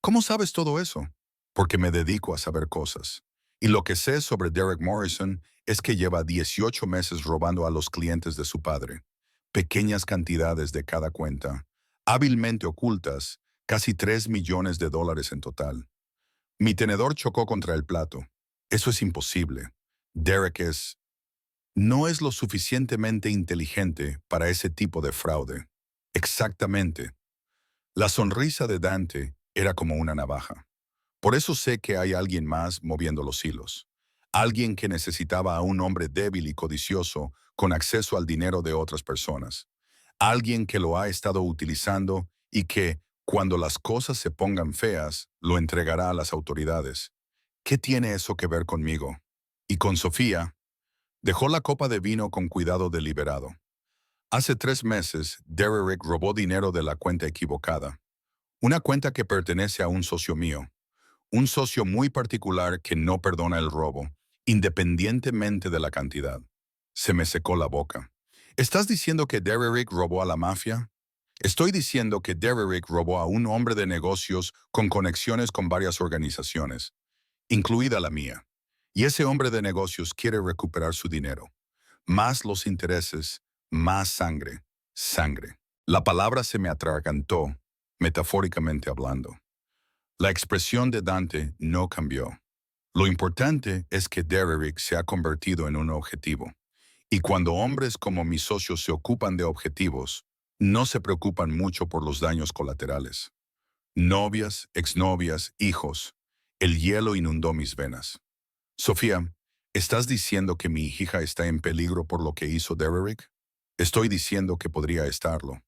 ¿Cómo sabes todo eso? Porque me dedico a saber cosas. Y lo que sé sobre Derek Morrison es que lleva 18 meses robando a los clientes de su padre. Pequeñas cantidades de cada cuenta, hábilmente ocultas, casi $3 millones en total. Mi tenedor chocó contra el plato. Eso es imposible. Derek no es lo suficientemente inteligente para ese tipo de fraude. Exactamente. La sonrisa de Dante era como una navaja. Por eso sé que hay alguien más moviendo los hilos. Alguien que necesitaba a un hombre débil y codicioso con acceso al dinero de otras personas. Alguien que lo ha estado utilizando y que, cuando las cosas se pongan feas, lo entregará a las autoridades. ¿Qué tiene eso que ver conmigo? Y con Sofía. Dejó la copa de vino con cuidado deliberado. Hace 3 meses, Derek robó dinero de la cuenta equivocada. Una cuenta que pertenece a un socio mío. Un socio muy particular que no perdona el robo, independientemente de la cantidad. Se me secó la boca. ¿Estás diciendo que Derek robó a la mafia? Estoy diciendo que Derek robó a un hombre de negocios con conexiones con varias organizaciones, incluida la mía. Y ese hombre de negocios quiere recuperar su dinero. Más los intereses, más sangre, sangre. La palabra se me atragantó, metafóricamente hablando. La expresión de Dante no cambió. Lo importante es que Derrick se ha convertido en un objetivo. Y cuando hombres como mis socios se ocupan de objetivos, no se preocupan mucho por los daños colaterales. Novias, exnovias, hijos. El hielo inundó mis venas. Sofía, ¿estás diciendo que mi hija está en peligro por lo que hizo Derrick? Estoy diciendo que podría estarlo.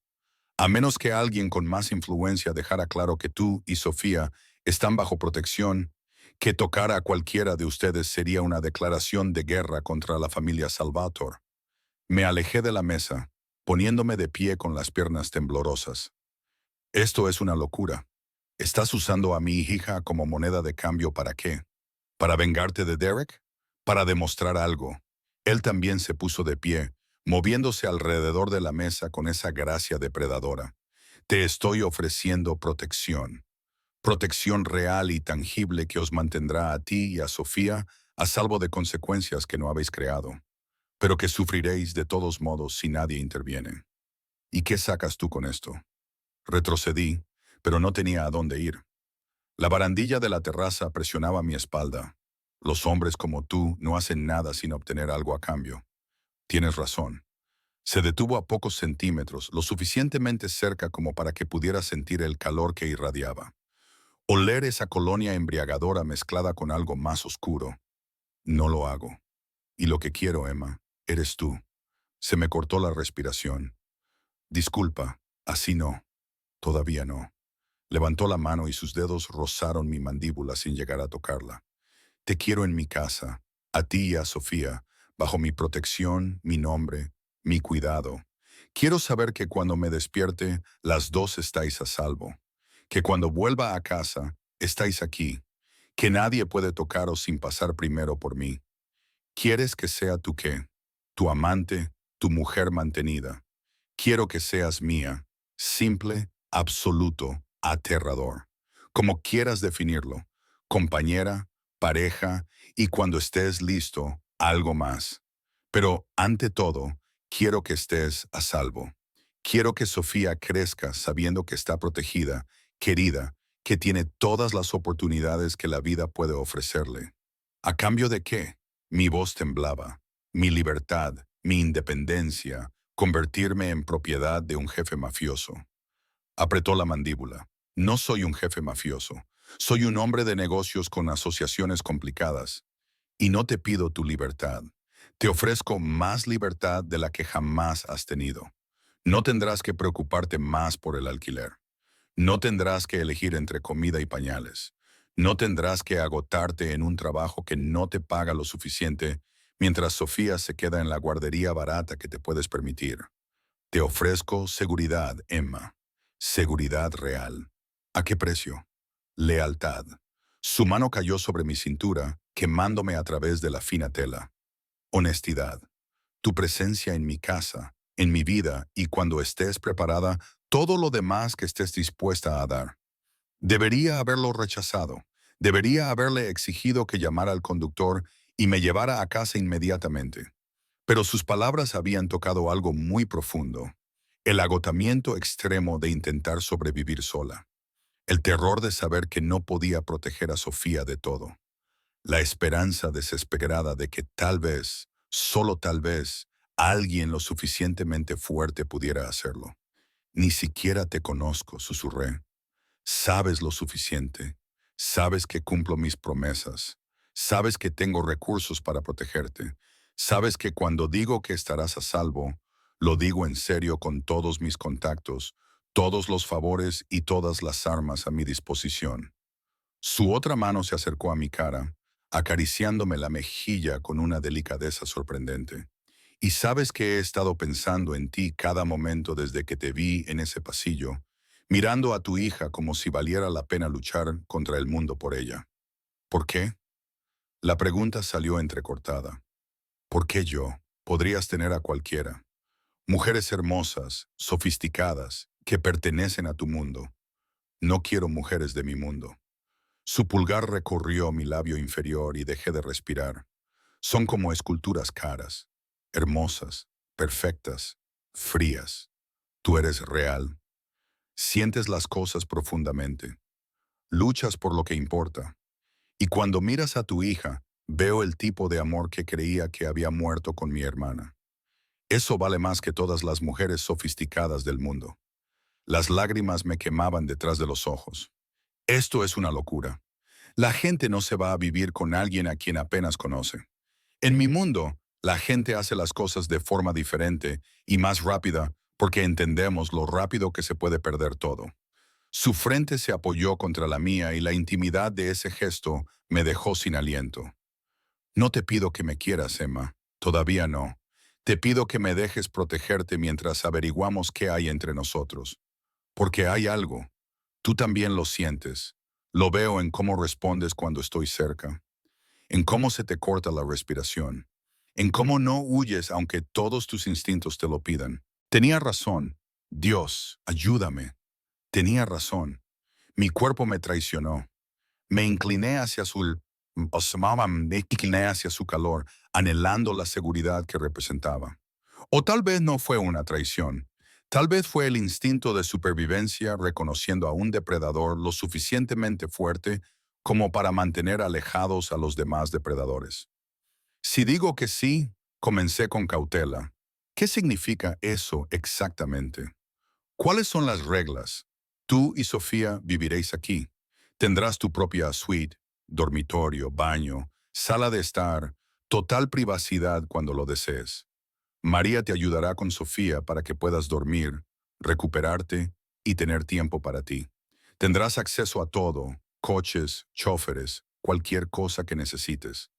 A menos que alguien con más influencia dejara claro que tú y Sofía están bajo protección, que tocar a cualquiera de ustedes sería una declaración de guerra contra la familia Salvatore. Me alejé de la mesa, poniéndome de pie con las piernas temblorosas. Esto es una locura. ¿Estás usando a mi hija como moneda de cambio para qué? ¿Para vengarte de Derek? Para demostrar algo. Él también se puso de pie, moviéndose alrededor de la mesa con esa gracia depredadora. Te estoy ofreciendo protección. Protección real y tangible que os mantendrá a ti y a Sofía a salvo de consecuencias que no habéis creado, pero que sufriréis de todos modos si nadie interviene. ¿Y qué sacas tú con esto? Retrocedí, pero no tenía a dónde ir. La barandilla de la terraza presionaba mi espalda. Los hombres como tú no hacen nada sin obtener algo a cambio. Tienes razón. Se detuvo a pocos centímetros, lo suficientemente cerca como para que pudiera sentir el calor que irradiaba. Oler esa colonia embriagadora mezclada con algo más oscuro. No lo hago. Y lo que quiero, Emma, eres tú. Se me cortó la respiración. Disculpa, así no. Todavía no. Levantó la mano y sus dedos rozaron mi mandíbula sin llegar a tocarla. Te quiero en mi casa, a ti y a Sofía, bajo mi protección, mi nombre, mi cuidado. Quiero saber que cuando me despierte, las dos estáis a salvo. Que cuando vuelva a casa, estáis aquí. Que nadie puede tocaros sin pasar primero por mí. ¿Quieres que sea tu qué? Tu amante, tu mujer mantenida. Quiero que seas mía. Simple, absoluto, aterrador. Como quieras definirlo. Compañera, pareja y cuando estés listo, algo más. Pero ante todo, quiero que estés a salvo. Quiero que Sofía crezca sabiendo que está protegida, querida, que tiene todas las oportunidades que la vida puede ofrecerle. ¿A cambio de qué? Mi voz temblaba. Mi libertad, mi independencia, convertirme en propiedad de un jefe mafioso. Apretó la mandíbula. No soy un jefe mafioso. Soy un hombre de negocios con asociaciones complicadas. Y no te pido tu libertad. Te ofrezco más libertad de la que jamás has tenido. No tendrás que preocuparte más por el alquiler. No tendrás que elegir entre comida y pañales. No tendrás que agotarte en un trabajo que no te paga lo suficiente mientras Sofía se queda en la guardería barata que te puedes permitir. Te ofrezco seguridad, Emma. Seguridad real. ¿A qué precio? Lealtad. Su mano cayó sobre mi cintura, quemándome a través de la fina tela. Honestidad. Tu presencia en mi casa, en mi vida y cuando estés preparada, todo lo demás que estés dispuesta a dar. Debería haberlo rechazado. Debería haberle exigido que llamara al conductor y me llevara a casa inmediatamente. Pero sus palabras habían tocado algo muy profundo. El agotamiento extremo de intentar sobrevivir sola. El terror de saber que no podía proteger a Sofía de todo. La esperanza desesperada de que tal vez, solo tal vez, alguien lo suficientemente fuerte pudiera hacerlo. Ni siquiera te conozco, susurré. Sabes lo suficiente. Sabes que cumplo mis promesas. Sabes que tengo recursos para protegerte. Sabes que cuando digo que estarás a salvo, lo digo en serio con todos mis contactos, todos los favores y todas las armas a mi disposición. Su otra mano se acercó a mi cara, acariciándome la mejilla con una delicadeza sorprendente. Y sabes que he estado pensando en ti cada momento desde que te vi en ese pasillo, mirando a tu hija como si valiera la pena luchar contra el mundo por ella. ¿Por qué? La pregunta salió entrecortada. ¿Por qué yo? Podrías tener a cualquiera. Mujeres hermosas, sofisticadas, que pertenecen a tu mundo. No quiero mujeres de mi mundo. Su pulgar recorrió mi labio inferior y dejé de respirar. Son como esculturas caras, hermosas, perfectas, frías. Tú eres real. Sientes las cosas profundamente. Luchas por lo que importa. Y cuando miras a tu hija, veo el tipo de amor que creía que había muerto con mi hermana. Eso vale más que todas las mujeres sofisticadas del mundo. Las lágrimas me quemaban detrás de los ojos. Esto es una locura. La gente no se va a vivir con alguien a quien apenas conoce. En mi mundo, la gente hace las cosas de forma diferente y más rápida porque entendemos lo rápido que se puede perder todo. Su frente se apoyó contra la mía y la intimidad de ese gesto me dejó sin aliento. No te pido que me quieras, Emma. Todavía no. Te pido que me dejes protegerte mientras averiguamos qué hay entre nosotros. Porque hay algo. Tú también lo sientes. Lo veo en cómo respondes cuando estoy cerca, en cómo se te corta la respiración, en cómo no huyes aunque todos tus instintos te lo pidan. Tenía razón. Dios, ayúdame. Tenía razón. Mi cuerpo me traicionó. Me incliné hacia me incliné hacia su calor, anhelando la seguridad que representaba. O tal vez no fue una traición. Tal vez fue el instinto de supervivencia reconociendo a un depredador lo suficientemente fuerte como para mantener alejados a los demás depredadores. Si digo que sí, comencé con cautela. ¿Qué significa eso exactamente? ¿Cuáles son las reglas? Tú y Sofía viviréis aquí. Tendrás tu propia suite, dormitorio, baño, sala de estar, total privacidad cuando lo desees. María te ayudará con Sofía para que puedas dormir, recuperarte y tener tiempo para ti. Tendrás acceso a todo, coches, choferes, cualquier cosa que necesites.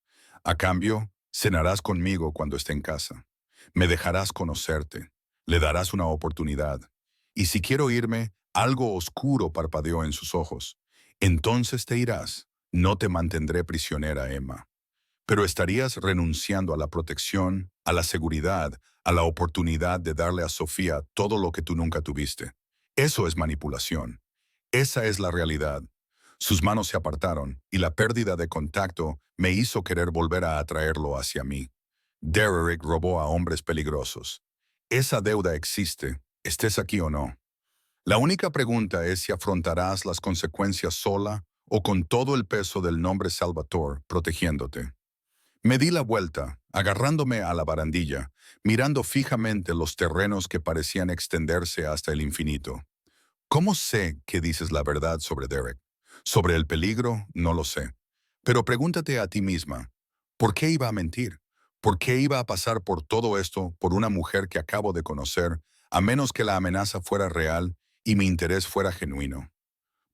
A cambio, cenarás conmigo cuando esté en casa. Me dejarás conocerte. Le darás una oportunidad. Y si quiero irme, algo oscuro parpadeó en sus ojos. Entonces te irás. No te mantendré prisionera, Emma. Pero estarías renunciando a la protección, a la seguridad, a la oportunidad de darle a Sofía todo lo que tú nunca tuviste. Eso es manipulación. Esa es la realidad. Sus manos se apartaron y la pérdida de contacto me hizo querer volver a atraerlo hacia mí. Derrick robó a hombres peligrosos. Esa deuda existe, estés aquí o no. La única pregunta es si afrontarás las consecuencias sola o con todo el peso del nombre Salvatore protegiéndote. Me di la vuelta, agarrándome a la barandilla, mirando fijamente los terrenos que parecían extenderse hasta el infinito. ¿Cómo sé que dices la verdad sobre Derek? Sobre el peligro, no lo sé. Pero pregúntate a ti misma, ¿por qué iba a mentir? ¿Por qué iba a pasar por todo esto por una mujer que acabo de conocer, a menos que la amenaza fuera real y mi interés fuera genuino?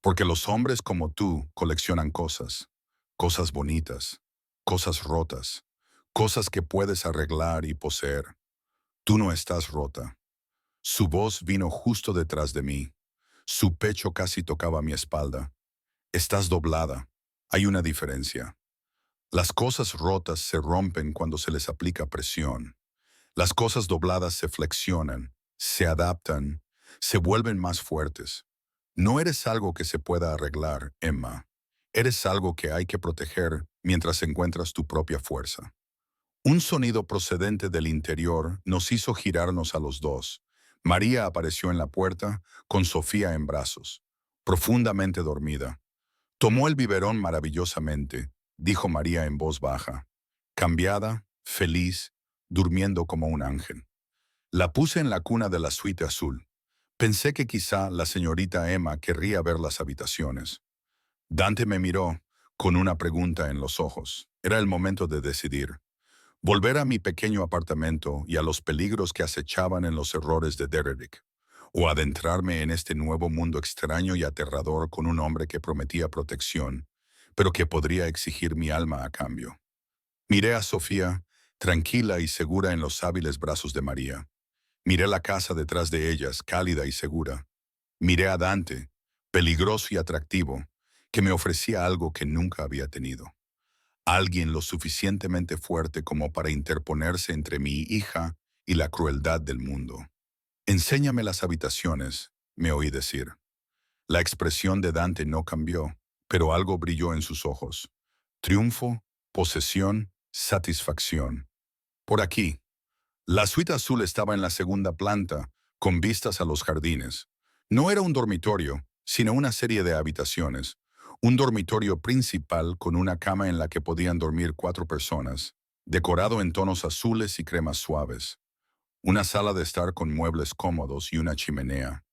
Porque los hombres como tú coleccionan cosas, cosas bonitas, cosas rotas, cosas que puedes arreglar y poseer. Tú no estás rota. Su voz vino justo detrás de mí. Su pecho casi tocaba mi espalda. Estás doblada. Hay una diferencia. Las cosas rotas se rompen cuando se les aplica presión. Las cosas dobladas se flexionan, se adaptan, se vuelven más fuertes. No eres algo que se pueda arreglar, Emma. Eres algo que hay que proteger mientras encuentras tu propia fuerza. Un sonido procedente del interior nos hizo girarnos a los dos. María apareció en la puerta, con Sofía en brazos, profundamente dormida. Tomó el biberón maravillosamente, dijo María en voz baja, cambiada, feliz, durmiendo como un ángel. La puse en la cuna de la suite azul. Pensé que quizá la señorita Emma querría ver las habitaciones. Dante me miró, con una pregunta en los ojos. Era el momento de decidir. Volver a mi pequeño apartamento y a los peligros que acechaban en los errores de Derrick, o adentrarme en este nuevo mundo extraño y aterrador con un hombre que prometía protección, pero que podría exigir mi alma a cambio. Miré a Sofía, tranquila y segura en los hábiles brazos de María. Miré la casa detrás de ellas, cálida y segura. Miré a Dante, peligroso y atractivo, que me ofrecía algo que nunca había tenido. Alguien lo suficientemente fuerte como para interponerse entre mi hija y la crueldad del mundo. Enséñame las habitaciones, me oí decir. La expresión de Dante no cambió, pero algo brilló en sus ojos. Triunfo, posesión, satisfacción. Por aquí. La suite azul estaba en la segunda planta, con vistas a los jardines. No era un dormitorio, sino una serie de habitaciones. Un dormitorio principal con una cama en la que podían dormir 4 personas, decorado en tonos azules y cremas suaves. Una sala de estar con muebles cómodos y una chimenea.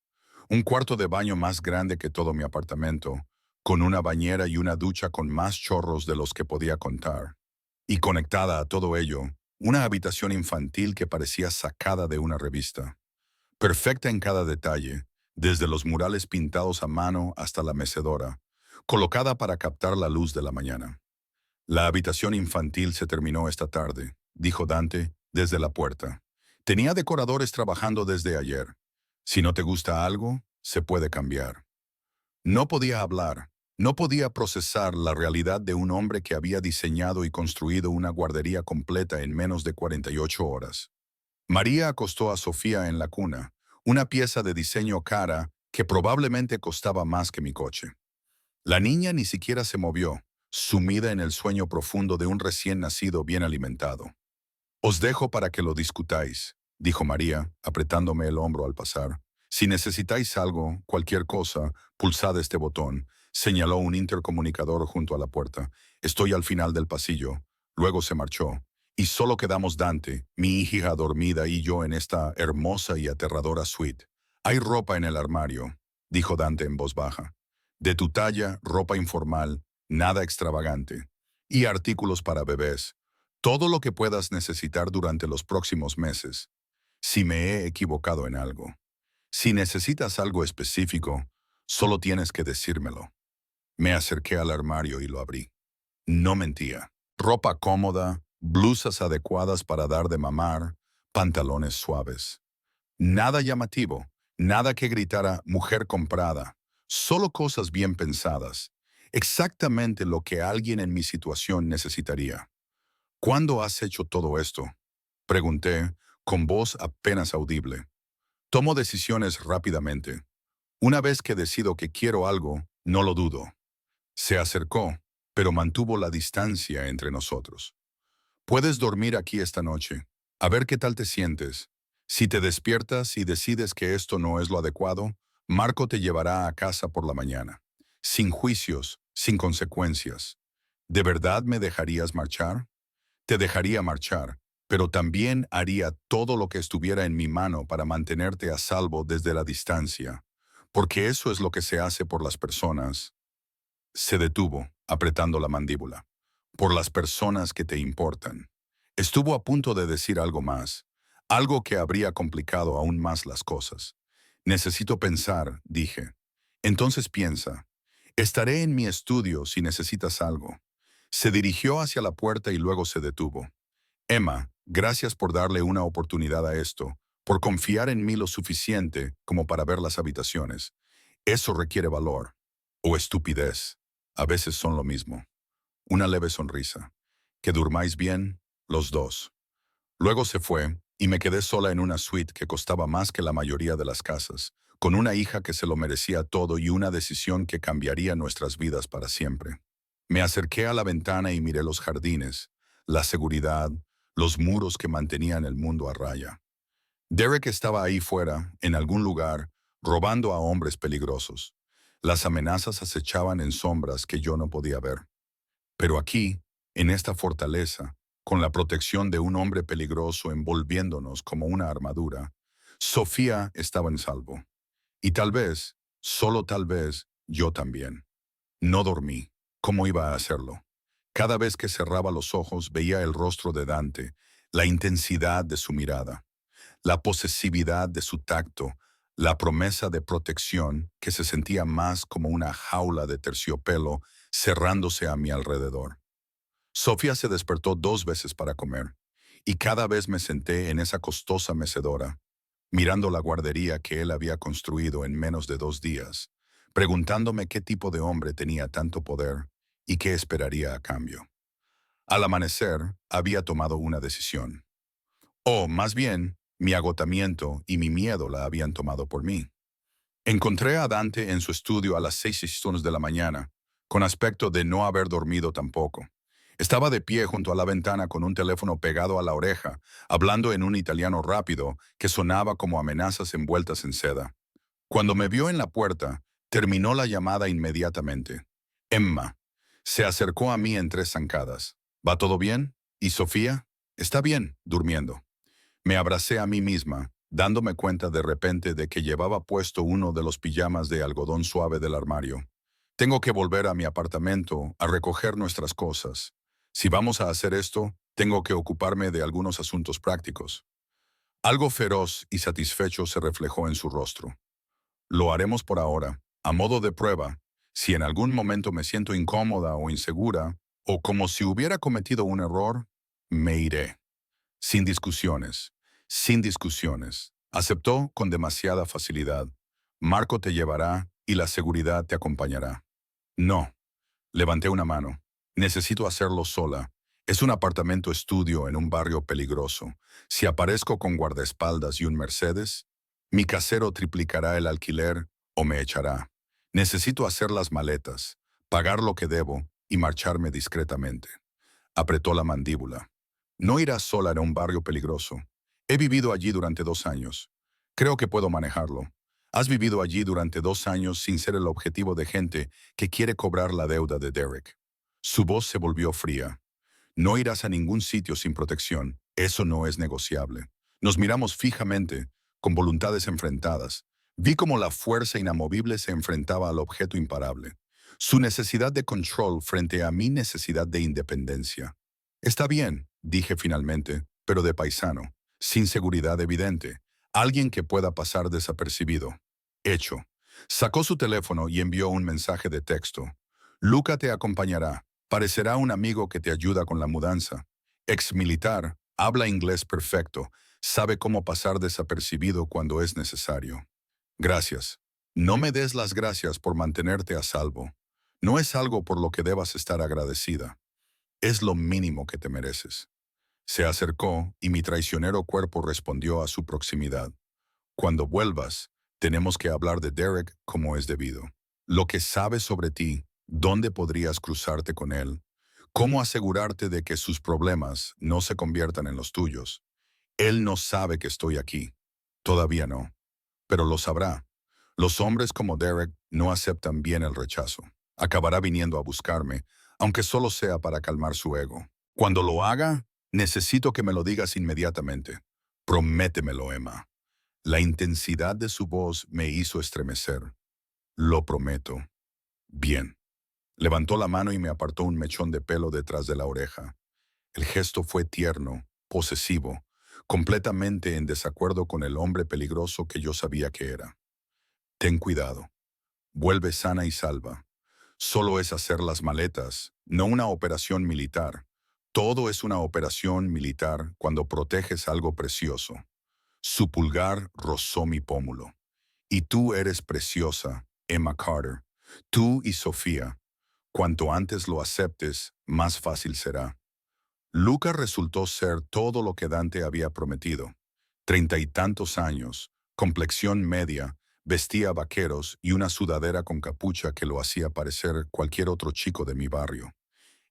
Un cuarto de baño más grande que todo mi apartamento, con una bañera y una ducha con más chorros de los que podía contar. Y conectada a todo ello, una habitación infantil que parecía sacada de una revista. Perfecta en cada detalle, desde los murales pintados a mano hasta la mecedora, colocada para captar la luz de la mañana. La habitación infantil se terminó esta tarde, dijo Dante desde la puerta. Tenía decoradores trabajando desde ayer. Si no te gusta algo, se puede cambiar. No podía hablar, no podía procesar la realidad de un hombre que había diseñado y construido una guardería completa en menos de 48 horas. María acostó a Sofía en la cuna, una pieza de diseño cara que probablemente costaba más que mi coche. La niña ni siquiera se movió, sumida en el sueño profundo de un recién nacido bien alimentado. Os dejo para que lo discutáis, dijo María, apretándome el hombro al pasar. Si necesitáis algo, cualquier cosa, pulsad este botón, señaló un intercomunicador junto a la puerta. Estoy al final del pasillo. Luego se marchó. Y solo quedamos Dante, mi hija dormida y yo en esta hermosa y aterradora suite. Hay ropa en el armario, dijo Dante en voz baja. De tu talla, ropa informal, nada extravagante. Y artículos para bebés. Todo lo que puedas necesitar durante los próximos meses. Si me he equivocado en algo. Si necesitas algo específico, solo tienes que decírmelo. Me acerqué al armario y lo abrí. No mentía. Ropa cómoda, blusas adecuadas para dar de mamar, pantalones suaves. Nada llamativo, nada que gritara mujer comprada. Solo cosas bien pensadas. Exactamente lo que alguien en mi situación necesitaría. ¿Cuándo has hecho todo esto? Pregunté, con voz apenas audible. Tomo decisiones rápidamente. Una vez que decido que quiero algo, no lo dudo. Se acercó, pero mantuvo la distancia entre nosotros. Puedes dormir aquí esta noche. A ver qué tal te sientes. Si te despiertas y decides que esto no es lo adecuado, Marco te llevará a casa por la mañana. Sin juicios, sin consecuencias. ¿De verdad me dejarías marchar? Te dejaría marchar, pero también haría todo lo que estuviera en mi mano para mantenerte a salvo desde la distancia, porque eso es lo que se hace por las personas. Se detuvo, apretando la mandíbula. Por las personas que te importan. Estuvo a punto de decir algo más, algo que habría complicado aún más las cosas. Necesito pensar, dije. Entonces piensa. Estaré en mi estudio si necesitas algo. Se dirigió hacia la puerta y luego se detuvo. Emma, gracias por darle una oportunidad a esto, por confiar en mí lo suficiente como para ver las habitaciones. Eso requiere valor. O estupidez. A veces son lo mismo. Una leve sonrisa. Que durmáis bien, los dos. Luego se fue, y me quedé sola en una suite que costaba más que la mayoría de las casas, con una hija que se lo merecía todo y una decisión que cambiaría nuestras vidas para siempre. Me acerqué a la ventana y miré los jardines, la seguridad, los muros que mantenían el mundo a raya. Derek estaba ahí fuera, en algún lugar, robando a hombres peligrosos. Las amenazas acechaban en sombras que yo no podía ver. Pero aquí, en esta fortaleza, con la protección de un hombre peligroso envolviéndonos como una armadura, Sofía estaba en salvo. Y tal vez, solo tal vez, yo también. No dormí. ¿Cómo iba a hacerlo? Cada vez que cerraba los ojos veía el rostro de Dante, la intensidad de su mirada, la posesividad de su tacto, la promesa de protección que se sentía más como una jaula de terciopelo cerrándose a mi alrededor. Sofía se despertó 2 veces para comer, y cada vez me senté en esa costosa mecedora, mirando la guardería que él había construido en menos de 2 días, preguntándome qué tipo de hombre tenía tanto poder y qué esperaría a cambio. Al amanecer, había tomado una decisión. O, más bien, mi agotamiento y mi miedo la habían tomado por mí. Encontré a Dante en su estudio a las 6:00 de la mañana, con aspecto de no haber dormido tampoco. Estaba de pie junto a la ventana con un teléfono pegado a la oreja, hablando en un italiano rápido que sonaba como amenazas envueltas en seda. Cuando me vio en la puerta, terminó la llamada inmediatamente. Emma se acercó a mí en 3 zancadas. ¿Va todo bien? ¿Y Sofía? Está bien, durmiendo. Me abracé a mí misma, dándome cuenta de repente de que llevaba puesto uno de los pijamas de algodón suave del armario. Tengo que volver a mi apartamento a recoger nuestras cosas. Si vamos a hacer esto, tengo que ocuparme de algunos asuntos prácticos. Algo feroz y satisfecho se reflejó en su rostro. Lo haremos por ahora, a modo de prueba. Si en algún momento me siento incómoda o insegura, o como si hubiera cometido un error, me iré. Sin discusiones. Sin discusiones. Aceptó con demasiada facilidad. Marco te llevará y la seguridad te acompañará. No. Levanté una mano. Necesito hacerlo sola. Es un apartamento estudio en un barrio peligroso. Si aparezco con guardaespaldas y un Mercedes, mi casero triplicará el alquiler o me echará. Necesito hacer las maletas, pagar lo que debo y marcharme discretamente. Apretó la mandíbula. No irás sola en un barrio peligroso. He vivido allí durante 2 años. Creo que puedo manejarlo. Has vivido allí durante 2 años sin ser el objetivo de gente que quiere cobrar la deuda de Derek. Su voz se volvió fría. No irás a ningún sitio sin protección. Eso no es negociable. Nos miramos fijamente, con voluntades enfrentadas. Vi cómo la fuerza inamovible se enfrentaba al objeto imparable. Su necesidad de control frente a mi necesidad de independencia. Está bien, dije finalmente, pero de paisano, sin seguridad evidente. Alguien que pueda pasar desapercibido. Hecho. Sacó su teléfono y envió un mensaje de texto. Luca te acompañará. Parecerá un amigo que te ayuda con la mudanza. Ex militar, habla inglés perfecto, sabe cómo pasar desapercibido cuando es necesario. Gracias. No me des las gracias por mantenerte a salvo. No es algo por lo que debas estar agradecida. Es lo mínimo que te mereces. Se acercó y mi traicionero cuerpo respondió a su proximidad. Cuando vuelvas, tenemos que hablar de Derek como es debido. Lo que sabes sobre ti, dónde podrías cruzarte con él, cómo asegurarte de que sus problemas no se conviertan en los tuyos. Él no sabe que estoy aquí. Todavía no. Pero lo sabrá. Los hombres como Derek no aceptan bien el rechazo. Acabará viniendo a buscarme, aunque solo sea para calmar su ego. Cuando lo haga, necesito que me lo digas inmediatamente. Prométemelo, Emma. La intensidad de su voz me hizo estremecer. Lo prometo. Bien. Levantó la mano y me apartó un mechón de pelo detrás de la oreja. El gesto fue tierno, posesivo, completamente en desacuerdo con el hombre peligroso que yo sabía que era. Ten cuidado. Vuelve sana y salva. Solo es hacer las maletas, no una operación militar. Todo es una operación militar cuando proteges algo precioso. Su pulgar rozó mi pómulo. Y tú eres preciosa, Emma Carter. Tú y Sofía. Cuanto antes lo aceptes, más fácil será. Luca resultó ser todo lo que Dante había prometido. 30 y tantos años, complexión media, vestía vaqueros y una sudadera con capucha que lo hacía parecer cualquier otro chico de mi barrio.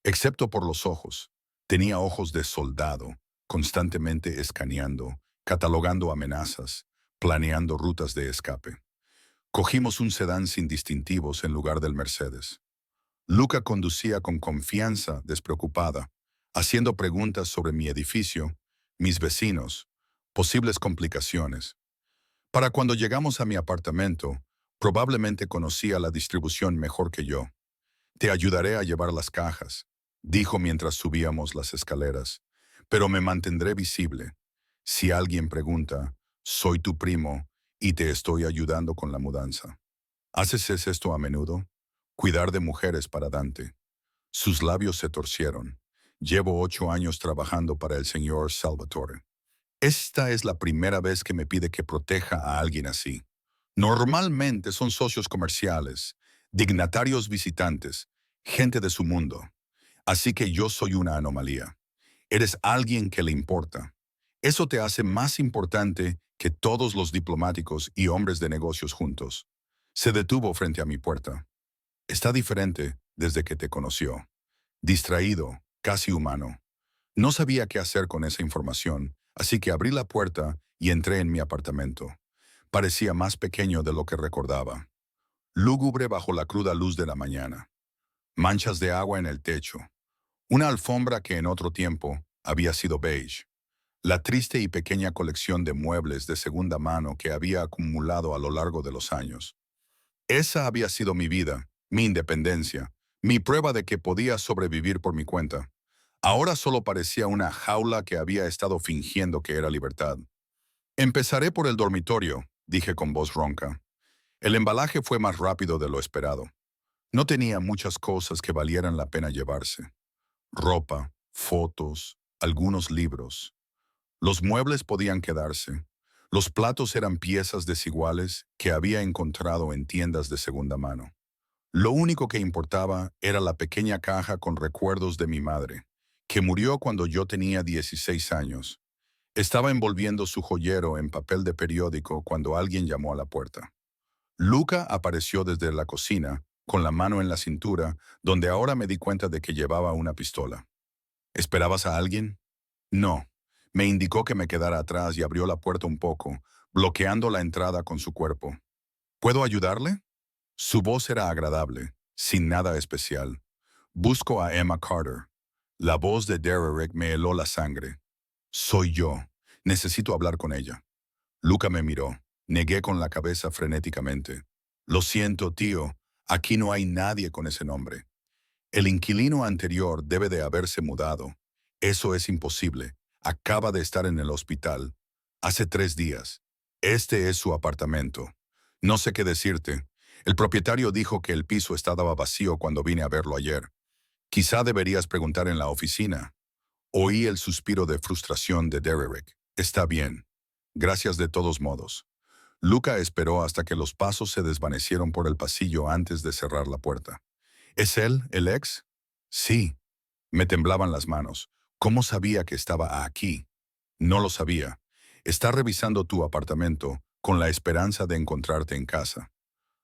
Excepto por los ojos. Tenía ojos de soldado, constantemente escaneando, catalogando amenazas, planeando rutas de escape. Cogimos un sedán sin distintivos en lugar del Mercedes. Luca conducía con confianza, despreocupada, haciendo preguntas sobre mi edificio, mis vecinos, posibles complicaciones. Para cuando llegamos a mi apartamento, probablemente conocía la distribución mejor que yo. Te ayudaré a llevar las cajas, dijo mientras subíamos las escaleras, pero me mantendré visible. Si alguien pregunta, soy tu primo y te estoy ayudando con la mudanza. ¿Haces esto a menudo? Cuidar de mujeres para Dante. Sus labios se torcieron. Llevo 8 años trabajando para el señor Salvatore. Esta es la primera vez que me pide que proteja a alguien así. Normalmente son socios comerciales, dignatarios visitantes, gente de su mundo. Así que yo soy una anomalía. Eres alguien que le importa. Eso te hace más importante que todos los diplomáticos y hombres de negocios juntos. Se detuvo frente a mi puerta. Está diferente desde que te conoció. Distraído, casi humano. No sabía qué hacer con esa información, así que abrí la puerta y entré en mi apartamento. Parecía más pequeño de lo que recordaba. Lúgubre bajo la cruda luz de la mañana. manchas de agua en el techo, una alfombra que en otro tiempo había sido beige, la triste y pequeña colección de muebles de segunda mano que había acumulado a lo largo de los años. Esa había sido mi vida, mi independencia, mi prueba de que podía sobrevivir por mi cuenta. Ahora solo parecía una jaula que había estado fingiendo que era libertad. Empezaré por el dormitorio, dije con voz ronca. El embalaje fue más rápido de lo esperado. No tenía muchas cosas que valieran la pena llevarse. Ropa, fotos, algunos libros. Los muebles podían quedarse. Los platos eran piezas desiguales que había encontrado en tiendas de segunda mano. Lo único que importaba era la pequeña caja con recuerdos de mi madre, que murió cuando yo tenía 16 años. Estaba envolviendo su joyero en papel de periódico cuando alguien llamó a la puerta. Luca apareció desde la cocina, con la mano en la cintura, donde ahora me di cuenta de que llevaba una pistola. ¿Esperabas a alguien? No. Me indicó que me quedara atrás y abrió la puerta un poco, bloqueando la entrada con su cuerpo. ¿Puedo ayudarle? Su voz era agradable, sin nada especial. Busco a Emma Carter. La voz de Derrick me heló la sangre. Soy yo. Necesito hablar con ella. Luca me miró. Negué con la cabeza frenéticamente. Lo siento, tío. Aquí no hay nadie con ese nombre. El inquilino anterior debe de haberse mudado. Eso es imposible. Acaba de estar en el hospital. Hace 3 días. Este es su apartamento. No sé qué decirte. El propietario dijo que el piso estaba vacío cuando vine a verlo ayer. Quizá deberías preguntar en la oficina. Oí el suspiro de frustración de Derrick. Está bien. Gracias de todos modos. Luca esperó hasta que los pasos se desvanecieron por el pasillo antes de cerrar la puerta. ¿Es él, el ex? Sí. Me temblaban las manos. ¿Cómo sabía que estaba aquí? No lo sabía. Está revisando tu apartamento con la esperanza de encontrarte en casa.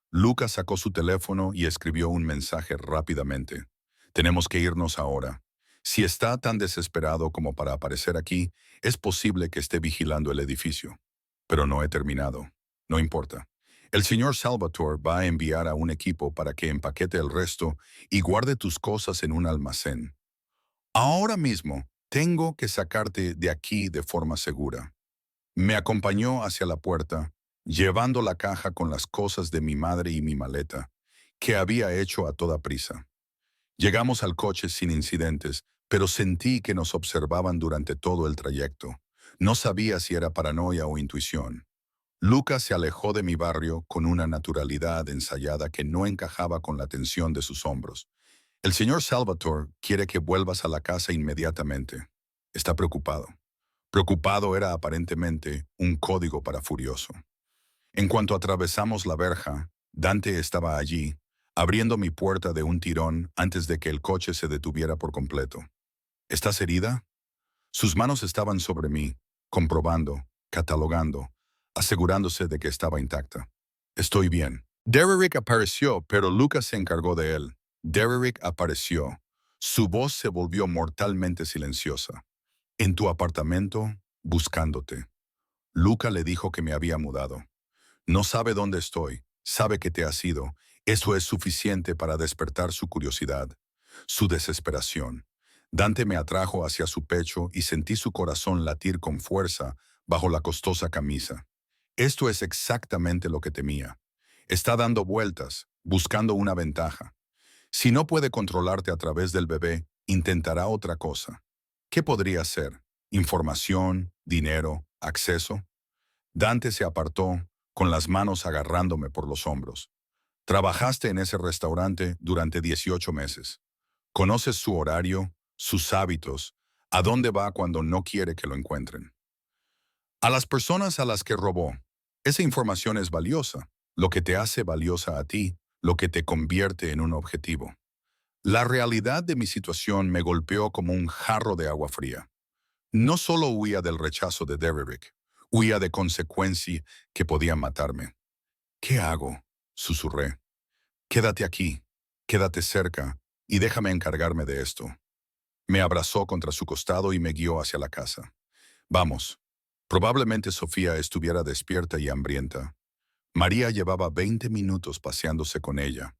Luca sacó su teléfono y escribió un mensaje rápidamente. Tenemos que irnos ahora. Si está tan desesperado como para aparecer aquí, es posible que esté vigilando el edificio. Pero no he terminado. No importa. El señor Salvatore va a enviar a un equipo para que empaquete el resto y guarde tus cosas en un almacén. Ahora mismo tengo que sacarte de aquí de forma segura. Me acompañó hacia la puerta, llevando la caja con las cosas de mi madre y mi maleta, que había hecho a toda prisa. Llegamos al coche sin incidentes, pero sentí que nos observaban durante todo el trayecto. No sabía si era paranoia o intuición. Lucas se alejó de mi barrio con una naturalidad ensayada que no encajaba con la tensión de sus hombros. El señor Salvatore quiere que vuelvas a la casa inmediatamente. Está preocupado. Preocupado era aparentemente un código para furioso. En cuanto atravesamos la verja, Dante estaba allí, abriendo mi puerta de un tirón antes de que el coche se detuviera por completo. ¿Estás herida? Sus manos estaban sobre mí, comprobando, catalogando, asegurándose de que estaba intacta. Estoy bien. Derrick apareció, pero Lucas se encargó de él. Derrick apareció. Su voz se volvió mortalmente silenciosa. En tu apartamento, buscándote. Luca le dijo que me había mudado. No sabe dónde estoy, sabe que te has ido. Eso es suficiente para despertar su curiosidad, su desesperación. Dante me atrajo hacia su pecho y sentí su corazón latir con fuerza bajo la costosa camisa. Esto es exactamente lo que temía. Está dando vueltas, buscando una ventaja. Si no puede controlarte a través del bebé, intentará otra cosa. ¿Qué podría ser? ¿Información, dinero, acceso? Dante se apartó, con las manos agarrándome por los hombros. Trabajaste en ese restaurante durante 18 meses. Conoces su horario, sus hábitos, a dónde va cuando no quiere que lo encuentren. A las personas a las que robó, esa información es valiosa, lo que te hace valiosa a ti, lo que te convierte en un objetivo. La realidad de mi situación me golpeó como un jarro de agua fría. No solo huía del rechazo de Derrick, huía de consecuencias que podían matarme. ¿Qué hago? Susurré. Quédate aquí, quédate cerca y déjame encargarme de esto. Me abrazó contra su costado y me guió hacia la casa. Vamos. Probablemente Sofía estuviera despierta y hambrienta. María llevaba 20 minutos paseándose con ella.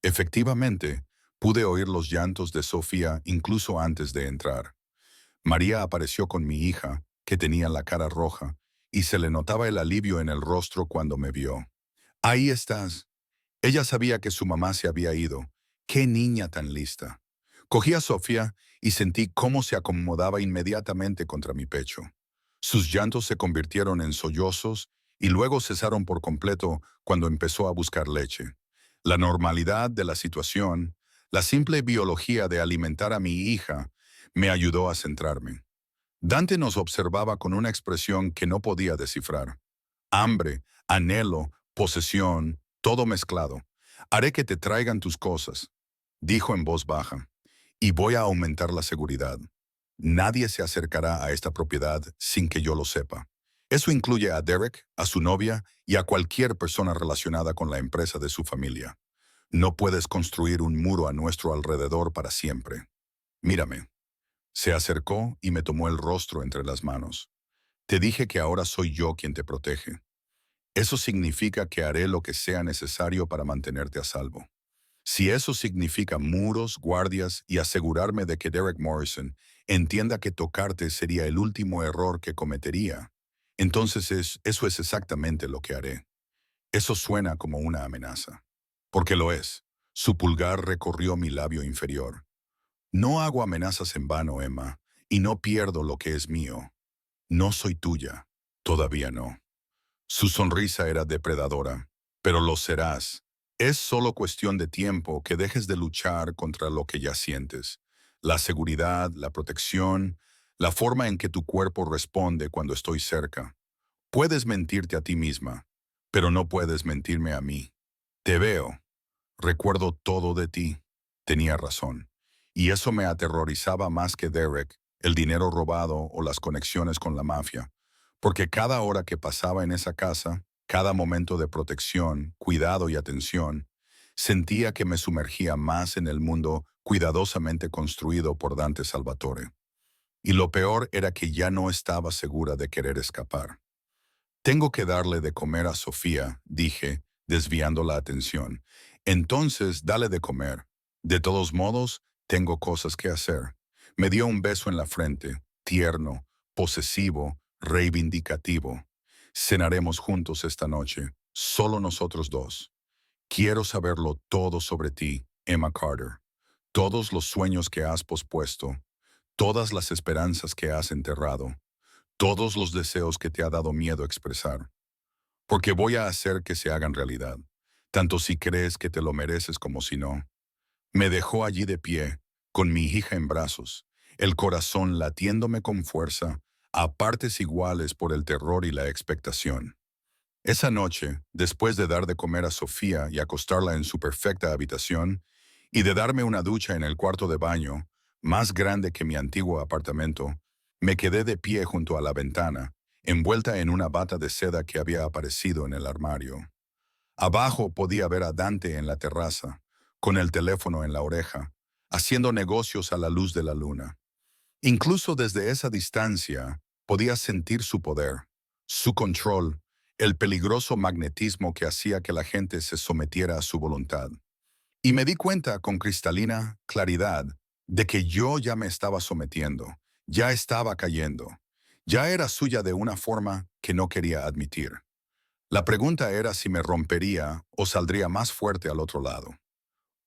Efectivamente, Pude oír los llantos de Sofía incluso antes de entrar. María apareció con mi hija, que tenía la cara roja, y se le notaba el alivio en el rostro cuando me vio. Ahí estás. Ella sabía que su mamá se había ido. ¡Qué niña tan lista! Cogí a Sofía y sentí cómo se acomodaba inmediatamente contra mi pecho. Sus llantos se convirtieron en sollozos y luego cesaron por completo cuando empezó a buscar leche. La normalidad de la situación, la simple biología de alimentar a mi hija, me ayudó a centrarme. Dante nos observaba con una expresión que no podía descifrar. Hambre, anhelo, posesión, todo mezclado. Haré que te traigan tus cosas, dijo en voz baja, y voy a aumentar la seguridad. Nadie se acercará a esta propiedad sin que yo lo sepa. Eso incluye a Derek, a su novia y a cualquier persona relacionada con la empresa de su familia. No puedes construir un muro a nuestro alrededor para siempre. Mírame. Se acercó y me tomó el rostro entre las manos. Te dije que ahora soy yo quien te protege. Eso significa que haré lo que sea necesario para mantenerte a salvo. Si eso significa muros, guardias y asegurarme de que Derek Morrison entienda que tocarte sería el último error que cometería, entonces eso es exactamente lo que haré. Eso suena como una amenaza. Porque lo es. Su pulgar recorrió mi labio inferior. No hago amenazas en vano, Emma, y no pierdo lo que es mío. No soy tuya. Todavía no. Su sonrisa era depredadora, pero lo serás. Es solo cuestión de tiempo que dejes de luchar contra lo que ya sientes. La seguridad, la protección, la forma en que tu cuerpo responde cuando estoy cerca. Puedes mentirte a ti misma, pero no puedes mentirme a mí. Te veo. Recuerdo todo de ti. Tenía razón. Y eso me aterrorizaba más que Derek, el dinero robado o las conexiones con la mafia. Porque cada hora que pasaba en esa casa, cada momento de protección, cuidado y atención, sentía que me sumergía más en el mundo cuidadosamente construido por Dante Salvatore. Y lo peor era que ya no estaba segura de querer escapar. Tengo que darle de comer a Sofía, dije, desviando la atención. Entonces, dale de comer. De todos modos, tengo cosas que hacer. Me dio un beso en la frente, tierno, posesivo, reivindicativo. Cenaremos juntos esta noche, solo nosotros dos. Quiero saberlo todo sobre ti, Emma Carter. Todos los sueños que has pospuesto, todas las esperanzas que has enterrado, todos los deseos que te ha dado miedo expresar, porque voy a hacer que se hagan realidad, tanto si crees que te lo mereces como si no. Me dejó allí de pie, con mi hija en brazos, el corazón latiéndome con fuerza, a partes iguales por el terror y la expectación. Esa noche, después de dar de comer a Sofía y acostarla en su perfecta habitación, y de darme una ducha en el cuarto de baño, más grande que mi antiguo apartamento, me quedé de pie junto a la ventana, envuelta en una bata de seda que había aparecido en el armario. Abajo podía ver a Dante en la terraza, con el teléfono en la oreja, haciendo negocios a la luz de la luna. Incluso desde esa distancia, podía sentir su poder, su control, el peligroso magnetismo que hacía que la gente se sometiera a su voluntad. Y me di cuenta con cristalina claridad de que yo ya me estaba sometiendo, ya estaba cayendo, ya era suya de una forma que no quería admitir. La pregunta era si me rompería o saldría más fuerte al otro lado.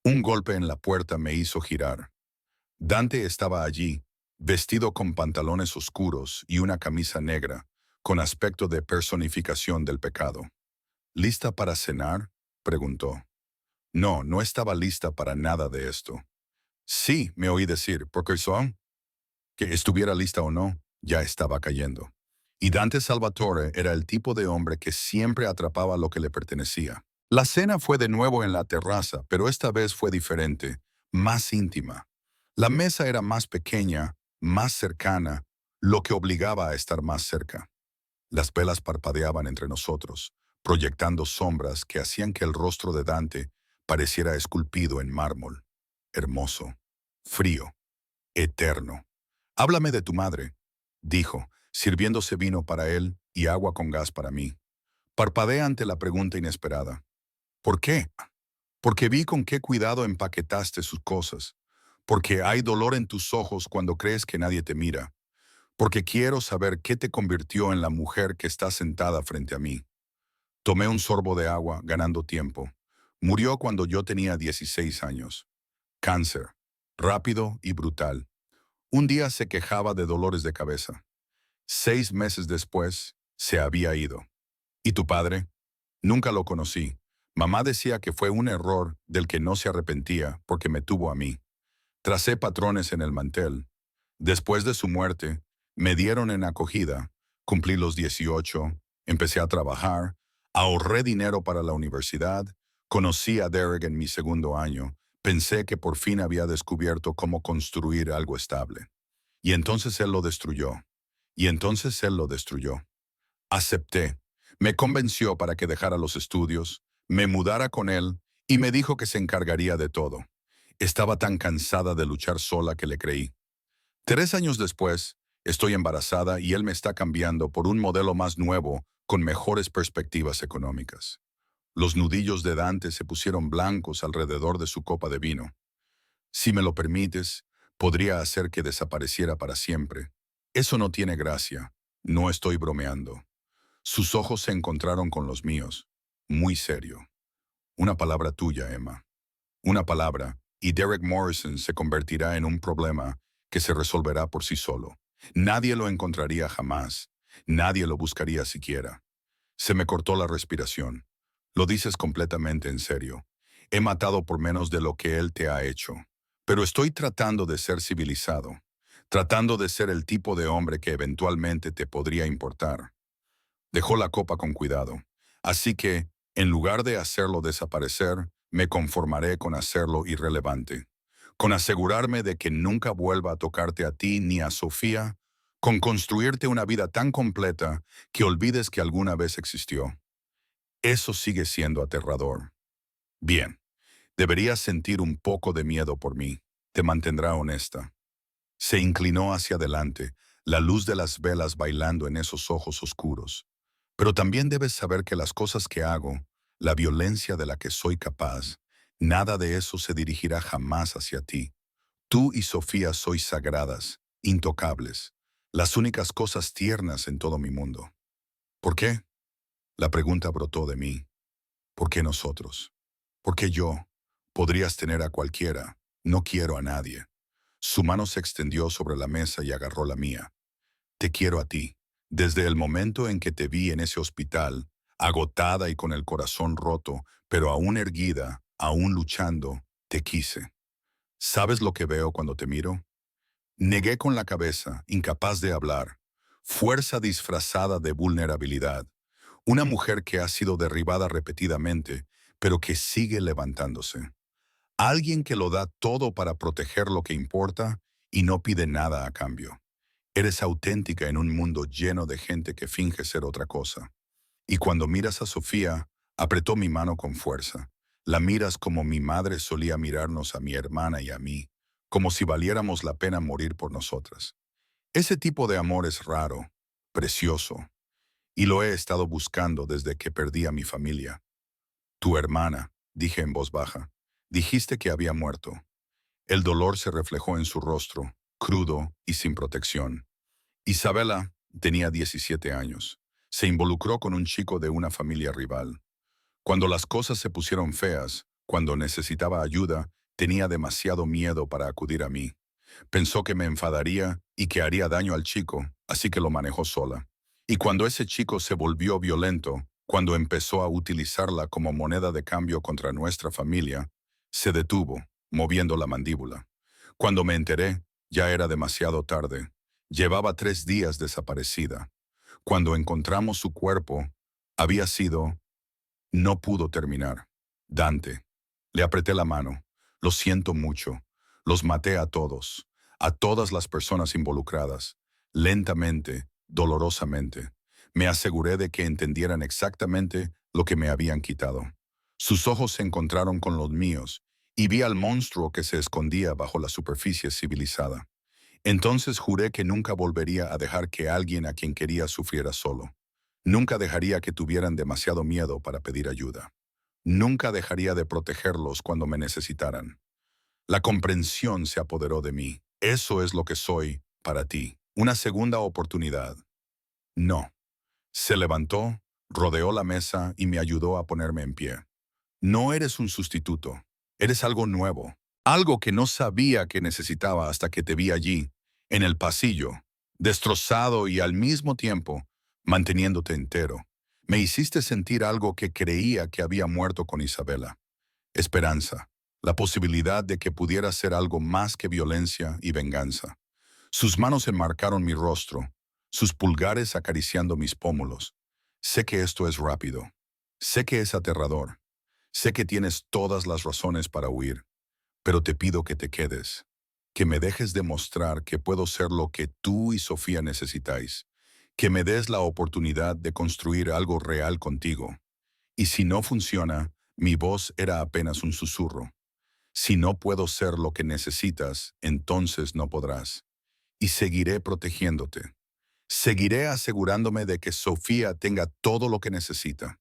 Un golpe en la puerta me hizo girar. Dante estaba allí, vestido con pantalones oscuros y una camisa negra, con aspecto de personificación del pecado. ¿Lista para cenar?, preguntó. No, no estaba lista para nada de esto. Sí, me oí decir, porque son, que estuviera lista o no, ya estaba cayendo. Y Dante Salvatore era el tipo de hombre que siempre atrapaba lo que le pertenecía. La cena fue de nuevo en la terraza, pero esta vez fue diferente, más íntima. La mesa era más pequeña, más cercana, lo que obligaba a estar más cerca. Las velas parpadeaban entre nosotros, proyectando sombras que hacían que el rostro de Dante pareciera esculpido en mármol. Hermoso, frío, eterno. Háblame de tu madre, dijo, sirviéndose vino para él y agua con gas para mí. Parpadeé ante la pregunta inesperada. ¿Por qué? porque vi con qué cuidado empaquetaste sus cosas, porque hay dolor en tus ojos cuando crees que nadie te mira, porque quiero saber qué te convirtió en la mujer que está sentada frente a mí. Tomé un sorbo de agua, ganando tiempo. Murió cuando yo tenía 16 años. Cáncer. Rápido y brutal. Un día se quejaba de dolores de cabeza. 6 meses después, se había ido. ¿Y tu padre? Nunca lo conocí. Mamá decía que fue un error del que no se arrepentía porque me tuvo a mí. Tracé patrones en el mantel. Después de su muerte, me dieron en acogida. Cumplí los 18, empecé a trabajar, ahorré dinero para la universidad, conocí a Derek en mi segundo año, pensé que por fin había descubierto cómo construir algo estable. Y entonces él lo destruyó. Y entonces él lo destruyó. Acepté. Me convenció para que dejara los estudios, me mudara con él y me dijo que se encargaría de todo. Estaba tan cansada de luchar sola que le creí. 3 años después, estoy embarazada y él me está cambiando por un modelo más nuevo con mejores perspectivas económicas. Los nudillos de Dante se pusieron blancos alrededor de su copa de vino. Si me lo permites, podría hacer que desapareciera para siempre. Eso no tiene gracia. No estoy bromeando. Sus ojos se encontraron con los míos. Muy serio. Una palabra tuya, Emma. Una palabra, y Derek Morrison se convertirá en un problema que se resolverá por sí solo. Nadie lo encontraría jamás. Nadie lo buscaría siquiera. Se me cortó la respiración. Lo dices completamente en serio. He matado por menos de lo que él te ha hecho. Pero estoy tratando de ser civilizado. Tratando de ser el tipo de hombre que eventualmente te podría importar. Dejó la copa con cuidado. Así que, en lugar de hacerlo desaparecer, me conformaré con hacerlo irrelevante. Con asegurarme de que nunca vuelva a tocarte a ti ni a Sofía, con construirte una vida tan completa que olvides que alguna vez existió. Eso sigue siendo aterrador. Bien, deberías sentir un poco de miedo por mí. Te mantendrá honesta. Se inclinó hacia adelante, la luz de las velas bailando en esos ojos oscuros. Pero también debes saber que las cosas que hago, la violencia de la que soy capaz, nada de eso se dirigirá jamás hacia ti. Tú y Sofía sois sagradas, intocables, las únicas cosas tiernas en todo mi mundo. ¿Por qué? La pregunta brotó de mí. ¿Por qué nosotros? ¿Por qué yo? Podrías tener a cualquiera. No quiero a nadie. Su mano se extendió sobre la mesa y agarró la mía. Te quiero a ti. Desde el momento en que te vi en ese hospital, agotada y con el corazón roto, pero aún erguida, aún luchando, te quise. ¿Sabes lo que veo cuando te miro? Negué con la cabeza, incapaz de hablar. Fuerza disfrazada de vulnerabilidad. Una mujer que ha sido derribada repetidamente, pero que sigue levantándose. Alguien que lo da todo para proteger lo que importa y no pide nada a cambio. Eres auténtica en un mundo lleno de gente que finge ser otra cosa. Y cuando miras a Sofía, apretó mi mano con fuerza. La miras como mi madre solía mirarnos a mi hermana y a mí, como si valiéramos la pena morir por nosotras. Ese tipo de amor es raro, precioso, y lo he estado buscando desde que perdí a mi familia. Tu hermana, dije en voz baja, dijiste que había muerto. El dolor se reflejó en su rostro, crudo y sin protección. Isabela tenía 17 años. Se involucró con un chico de una familia rival. Cuando las cosas se pusieron feas, cuando necesitaba ayuda, tenía demasiado miedo para acudir a mí. Pensó que me enfadaría y que haría daño al chico, así que lo manejó sola. Y cuando ese chico se volvió violento, cuando empezó a utilizarla como moneda de cambio contra nuestra familia, se detuvo, moviendo la mandíbula. Cuando me enteré, ya era demasiado tarde. Llevaba 3 días desaparecida. Cuando encontramos su cuerpo, había sido... No pudo terminar. Dante. Le apreté la mano. Lo siento mucho. Los maté a todos. A todas las personas involucradas. Lentamente, dolorosamente. Me aseguré de que entendieran exactamente lo que me habían quitado. Sus ojos se encontraron con los míos y vi al monstruo que se escondía bajo la superficie civilizada. Entonces juré que nunca volvería a dejar que alguien a quien quería sufriera solo. Nunca dejaría que tuvieran demasiado miedo para pedir ayuda. Nunca dejaría de protegerlos cuando me necesitaran. La comprensión se apoderó de mí. Eso es lo que soy para ti. Una segunda oportunidad. No. Se levantó, rodeó la mesa y me ayudó a ponerme en pie. No eres un sustituto. Eres algo nuevo. Algo que no sabía que necesitaba hasta que te vi allí, en el pasillo, destrozado y al mismo tiempo manteniéndote entero. Me hiciste sentir algo que creía que había muerto con Isabela. Esperanza. La posibilidad de que pudiera ser algo más que violencia y venganza. Sus manos enmarcaron mi rostro, sus pulgares acariciando mis pómulos. Sé que esto es rápido. Sé que es aterrador. Sé que tienes todas las razones para huir, pero te pido que te quedes, que me dejes demostrar que puedo ser lo que tú y Sofía necesitáis, que me des la oportunidad de construir algo real contigo. Y si no funciona, mi voz era apenas un susurro. Si no puedo ser lo que necesitas, entonces no podrás. Y seguiré protegiéndote. Seguiré asegurándome de que Sofía tenga todo lo que necesita.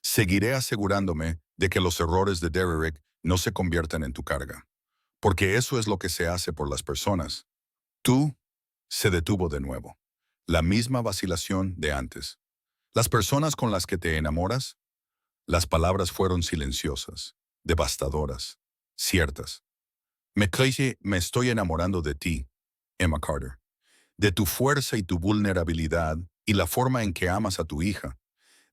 Seguiré asegurándome de que los errores de Derek no se conviertan en tu carga. Porque eso es lo que se hace por las personas. Tú se detuvo de nuevo. La misma vacilación de antes. Las personas con las que te enamoras, las palabras fueron silenciosas, devastadoras, ciertas. Me estoy enamorando de ti, Emma Carter. De tu fuerza y tu vulnerabilidad y la forma en que amas a tu hija.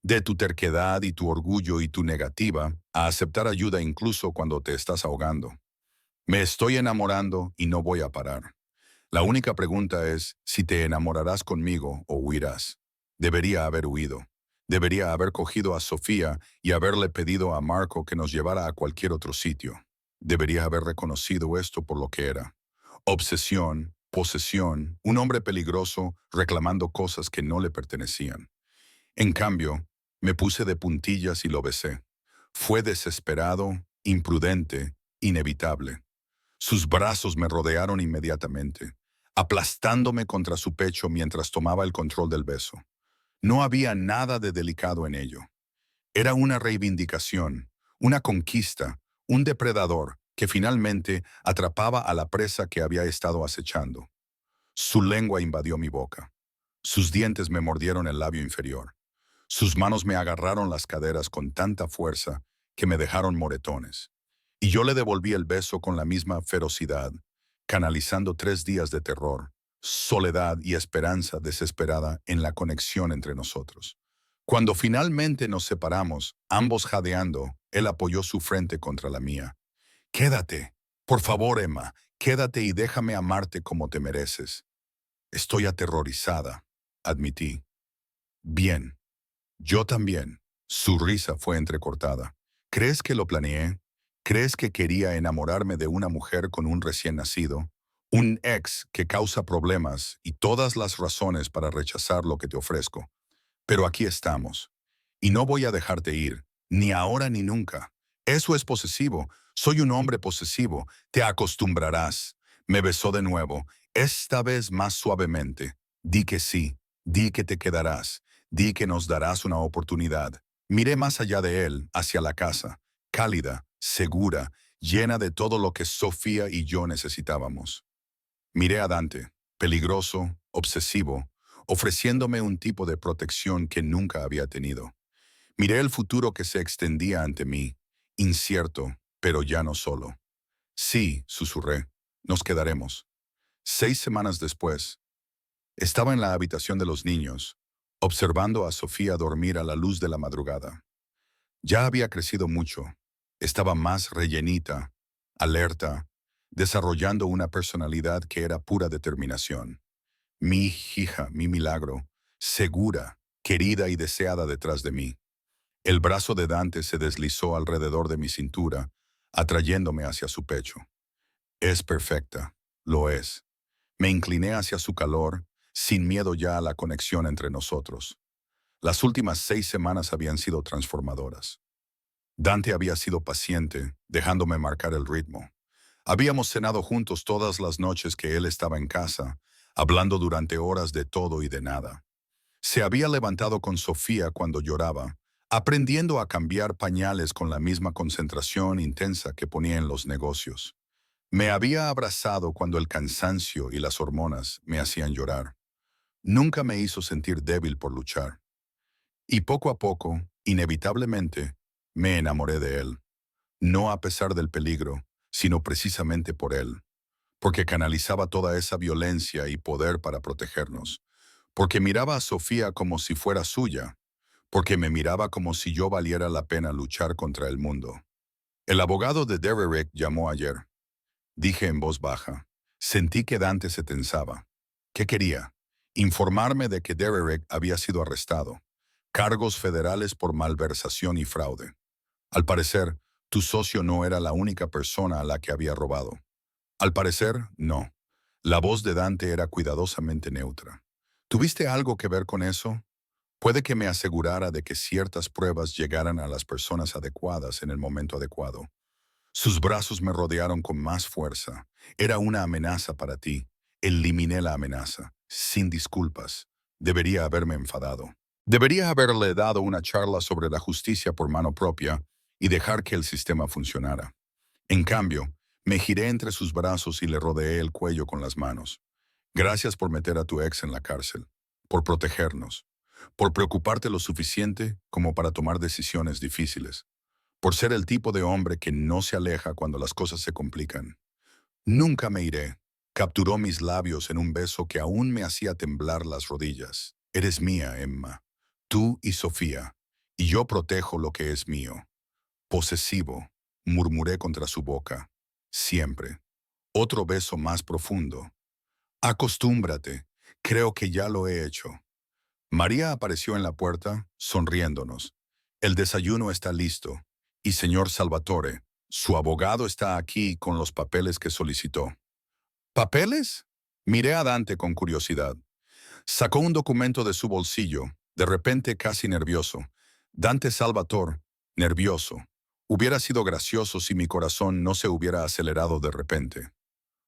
De tu terquedad y tu orgullo y tu negativa a aceptar ayuda incluso cuando te estás ahogando. Me estoy enamorando y no voy a parar. La única pregunta es si te enamorarás conmigo o huirás. Debería haber huido. Debería haber cogido a Sofía y haberle pedido a Marco que nos llevara a cualquier otro sitio. Debería haber reconocido esto por lo que era. Obsesión, posesión, un hombre peligroso reclamando cosas que no le pertenecían. En cambio, me puse de puntillas y lo besé. Fue desesperado, imprudente, inevitable. Sus brazos me rodearon inmediatamente, aplastándome contra su pecho mientras tomaba el control del beso. No había nada de delicado en ello. Era una reivindicación, una conquista, un depredador que finalmente atrapaba a la presa que había estado acechando. Su lengua invadió mi boca. Sus dientes me mordieron el labio inferior. Sus manos me agarraron las caderas con tanta fuerza que me dejaron moretones. Y yo le devolví el beso con la misma ferocidad, canalizando 3 días de terror, soledad y esperanza desesperada en la conexión entre nosotros. Cuando finalmente nos separamos, ambos jadeando, él apoyó su frente contra la mía. Quédate, por favor, Emma, quédate y déjame amarte como te mereces. Estoy aterrorizada, admití. Bien. Yo también. Su risa fue entrecortada. ¿Crees que lo planeé? ¿Crees que quería enamorarme de una mujer con un recién nacido? Un ex que causa problemas y todas las razones para rechazar lo que te ofrezco. Pero aquí estamos. Y no voy a dejarte ir, ni ahora ni nunca. Eso es posesivo. Soy un hombre posesivo. Te acostumbrarás. Me besó de nuevo, esta vez más suavemente. Di que sí. Di que te quedarás. Di que nos darás una oportunidad. Miré más allá de él, hacia la casa, cálida, segura, llena de todo lo que Sofía y yo necesitábamos. Miré a Dante, peligroso, obsesivo, ofreciéndome un tipo de protección que nunca había tenido. Miré el futuro que se extendía ante mí, incierto, pero ya no solo. Sí, susurré, nos quedaremos. 6 semanas después, estaba en la habitación de los niños, observando a Sofía dormir a la luz de la madrugada. Ya había crecido mucho, estaba más rellenita, alerta, desarrollando una personalidad que era pura determinación. Mi hija, mi milagro, segura, querida y deseada detrás de mí. El brazo de Dante se deslizó alrededor de mi cintura, atrayéndome hacia su pecho. Es perfecta, lo es. Me incliné hacia su calor, sin miedo ya a la conexión entre nosotros. Las últimas 6 semanas habían sido transformadoras. Dante había sido paciente, dejándome marcar el ritmo. Habíamos cenado juntos todas las noches que él estaba en casa, hablando durante horas de todo y de nada. Se había levantado con Sofía cuando lloraba, aprendiendo a cambiar pañales con la misma concentración intensa que ponía en los negocios. Me había abrazado cuando el cansancio y las hormonas me hacían llorar. Nunca me hizo sentir débil por luchar. Y poco a poco, inevitablemente, me enamoré de él. No a pesar del peligro, sino precisamente por él. Porque canalizaba toda esa violencia y poder para protegernos. Porque miraba a Sofía como si fuera suya. Porque me miraba como si yo valiera la pena luchar contra el mundo. El abogado de Dererick llamó ayer. Dije en voz baja. Sentí que Dante se tensaba. ¿Qué quería? Informarme de que Dererick había sido arrestado. Cargos federales por malversación y fraude. Al parecer, tu socio no era la única persona a la que había robado. Al parecer, no. La voz de Dante era cuidadosamente neutra. ¿Tuviste algo que ver con eso? Puede que me asegurara de que ciertas pruebas llegaran a las personas adecuadas en el momento adecuado. Sus brazos me rodearon con más fuerza. Era una amenaza para ti. Eliminé la amenaza, sin disculpas. Debería haberme enfadado. Debería haberle dado una charla sobre la justicia por mano propia y dejar que el sistema funcionara. En cambio, me giré entre sus brazos y le rodeé el cuello con las manos. Gracias por meter a tu ex en la cárcel, por protegernos, por preocuparte lo suficiente como para tomar decisiones difíciles, por ser el tipo de hombre que no se aleja cuando las cosas se complican. Nunca me iré. Capturó mis labios en un beso que aún me hacía temblar las rodillas. Eres mía, Emma. Tú y Sofía. Y yo protejo lo que es mío. Posesivo, murmuré contra su boca. Siempre. Otro beso más profundo. Acostúmbrate. Creo que ya lo he hecho. María apareció en la puerta, sonriéndonos. El desayuno está listo. Y señor Salvatore, su abogado está aquí con los papeles que solicitó. ¿Papeles? Miré a Dante con curiosidad. Sacó un documento de su bolsillo, de repente casi nervioso. Dante Salvatore, nervioso. Hubiera sido gracioso si mi corazón no se hubiera acelerado de repente.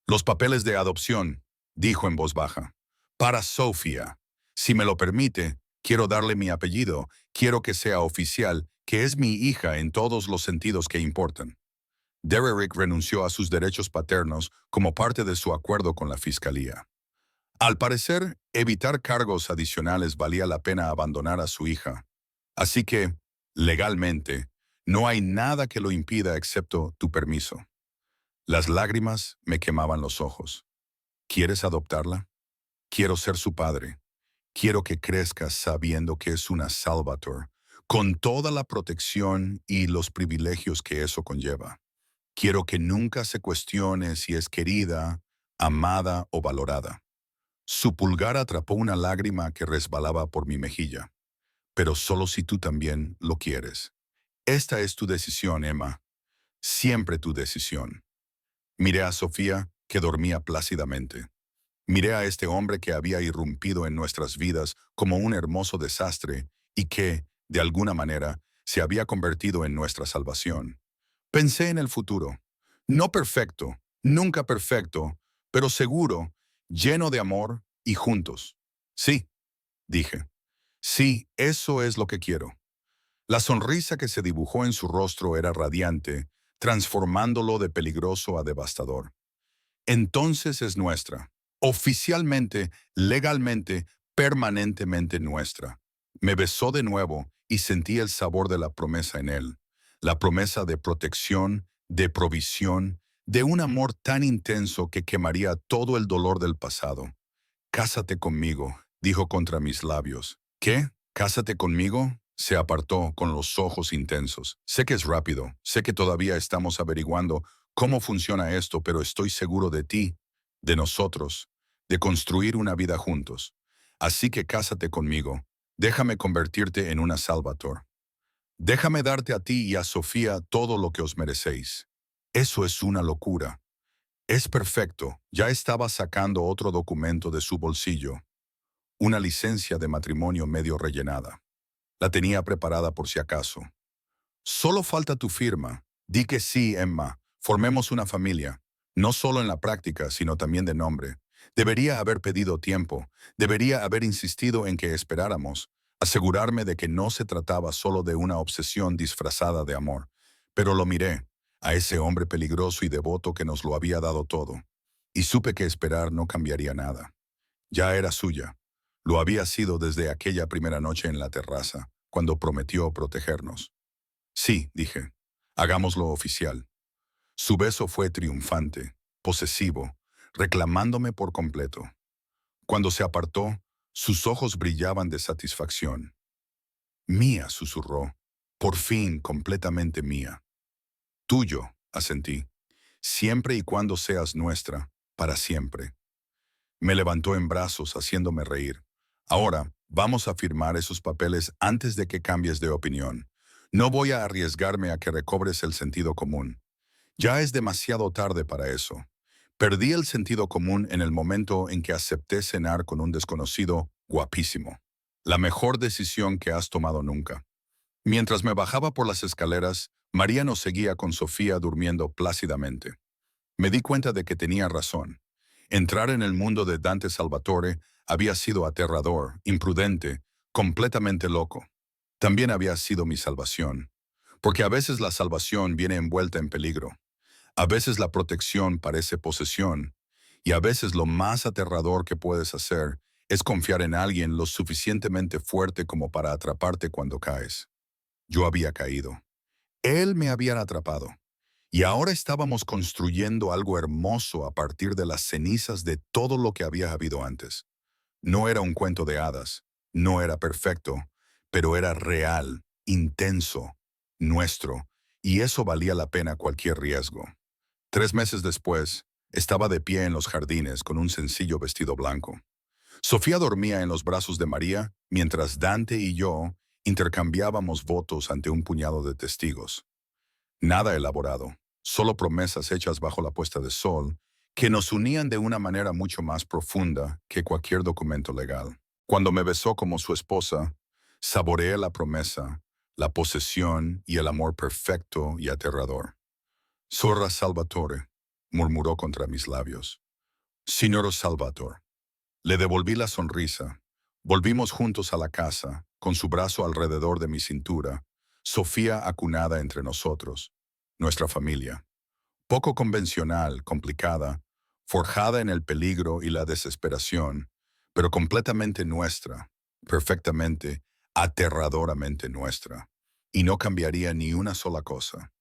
Los papeles de adopción, dijo en voz baja. Para Sofía. Si me lo permite, quiero darle mi apellido, quiero que sea oficial, que es mi hija en todos los sentidos que importan. Dererick renunció a sus derechos paternos como parte de su acuerdo con la fiscalía. Al parecer, evitar cargos adicionales valía la pena abandonar a su hija. Así que, legalmente, no hay nada que lo impida excepto tu permiso. Las lágrimas me quemaban los ojos. ¿Quieres adoptarla? Quiero ser su padre. Quiero que crezca sabiendo que es una Salvatore, con toda la protección y los privilegios que eso conlleva. Quiero que nunca se cuestione si es querida, amada o valorada. Su pulgar atrapó una lágrima que resbalaba por mi mejilla. Pero solo si tú también lo quieres. Esta es tu decisión, Emma. Siempre tu decisión. Miré a Sofía, que dormía plácidamente. Miré a este hombre que había irrumpido en nuestras vidas como un hermoso desastre y que, de alguna manera, se había convertido en nuestra salvación. Pensé en el futuro. No perfecto, nunca perfecto, pero seguro, lleno de amor y juntos. Sí, dije. Sí, eso es lo que quiero. La sonrisa que se dibujó en su rostro era radiante, transformándolo de peligroso a devastador. Entonces es nuestra. Oficialmente, legalmente, permanentemente nuestra. Me besó de nuevo y sentí el sabor de la promesa en él. La promesa de protección, de provisión, de un amor tan intenso que quemaría todo el dolor del pasado. Cásate conmigo, dijo contra mis labios. ¿Qué? ¿Cásate conmigo? Se apartó con los ojos intensos. Sé que es rápido, sé que todavía estamos averiguando cómo funciona esto, pero estoy seguro de ti, de nosotros, de construir una vida juntos. Así que cásate conmigo. Déjame convertirte en una Salvatore. Déjame darte a ti y a Sofía todo lo que os merecéis. Eso es una locura. Es perfecto. Ya estaba sacando otro documento de su bolsillo. Una licencia de matrimonio medio rellenada. La tenía preparada por si acaso. Solo falta tu firma. Di que sí, Emma. Formemos una familia. No solo en la práctica, sino también de nombre. Debería haber pedido tiempo. Debería haber insistido en que esperáramos. asegurarme de que no se trataba solo de una obsesión disfrazada de amor. Pero lo miré, a ese hombre peligroso y devoto que nos lo había dado todo, y supe que esperar no cambiaría nada. Ya era suya. Lo había sido desde aquella primera noche en la terraza, cuando prometió protegernos. Sí, dije, hagámoslo oficial. Su beso fue triunfante, posesivo, reclamándome por completo. Cuando se apartó, sus ojos brillaban de satisfacción. Mía, susurró. Por fin, completamente mía. Tuyo, asentí. Siempre y cuando seas nuestra, para siempre. Me levantó en brazos, haciéndome reír. Ahora, vamos a firmar esos papeles antes de que cambies de opinión. No voy a arriesgarme a que recobres el sentido común. Ya es demasiado tarde para eso. Perdí el sentido común en el momento en que acepté cenar con un desconocido guapísimo. La mejor decisión que has tomado nunca. Mientras me bajaba por las escaleras, María nos seguía con Sofía durmiendo plácidamente. Me di cuenta de que tenía razón. Entrar en el mundo de Dante Salvatore había sido aterrador, imprudente, completamente loco. También había sido mi salvación. Porque a veces la salvación viene envuelta en peligro. A veces la protección parece posesión. Y a veces lo más aterrador que puedes hacer es confiar en alguien lo suficientemente fuerte como para atraparte cuando caes. Yo había caído. Él me había atrapado. Y ahora estábamos construyendo algo hermoso a partir de las cenizas de todo lo que había habido antes. No era un cuento de hadas, no era perfecto, pero era real, intenso, nuestro, y eso valía la pena cualquier riesgo. 3 meses después, estaba de pie en los jardines con un sencillo vestido blanco. Sofía dormía en los brazos de María, mientras Dante y yo intercambiábamos votos ante un puñado de testigos. Nada elaborado, solo promesas hechas bajo la puesta de sol, que nos unían de una manera mucho más profunda que cualquier documento legal. Cuando me besó como su esposa, saboreé la promesa, la posesión y el amor perfecto y aterrador. Zorra Salvatore, murmuró contra mis labios. Signor Salvatore. Le devolví la sonrisa. Volvimos juntos a la casa, con su brazo alrededor de mi cintura, Sofía acunada entre nosotros, nuestra familia. Poco convencional, complicada, forjada en el peligro y la desesperación, pero completamente nuestra, perfectamente, aterradoramente nuestra. Y no cambiaría ni una sola cosa.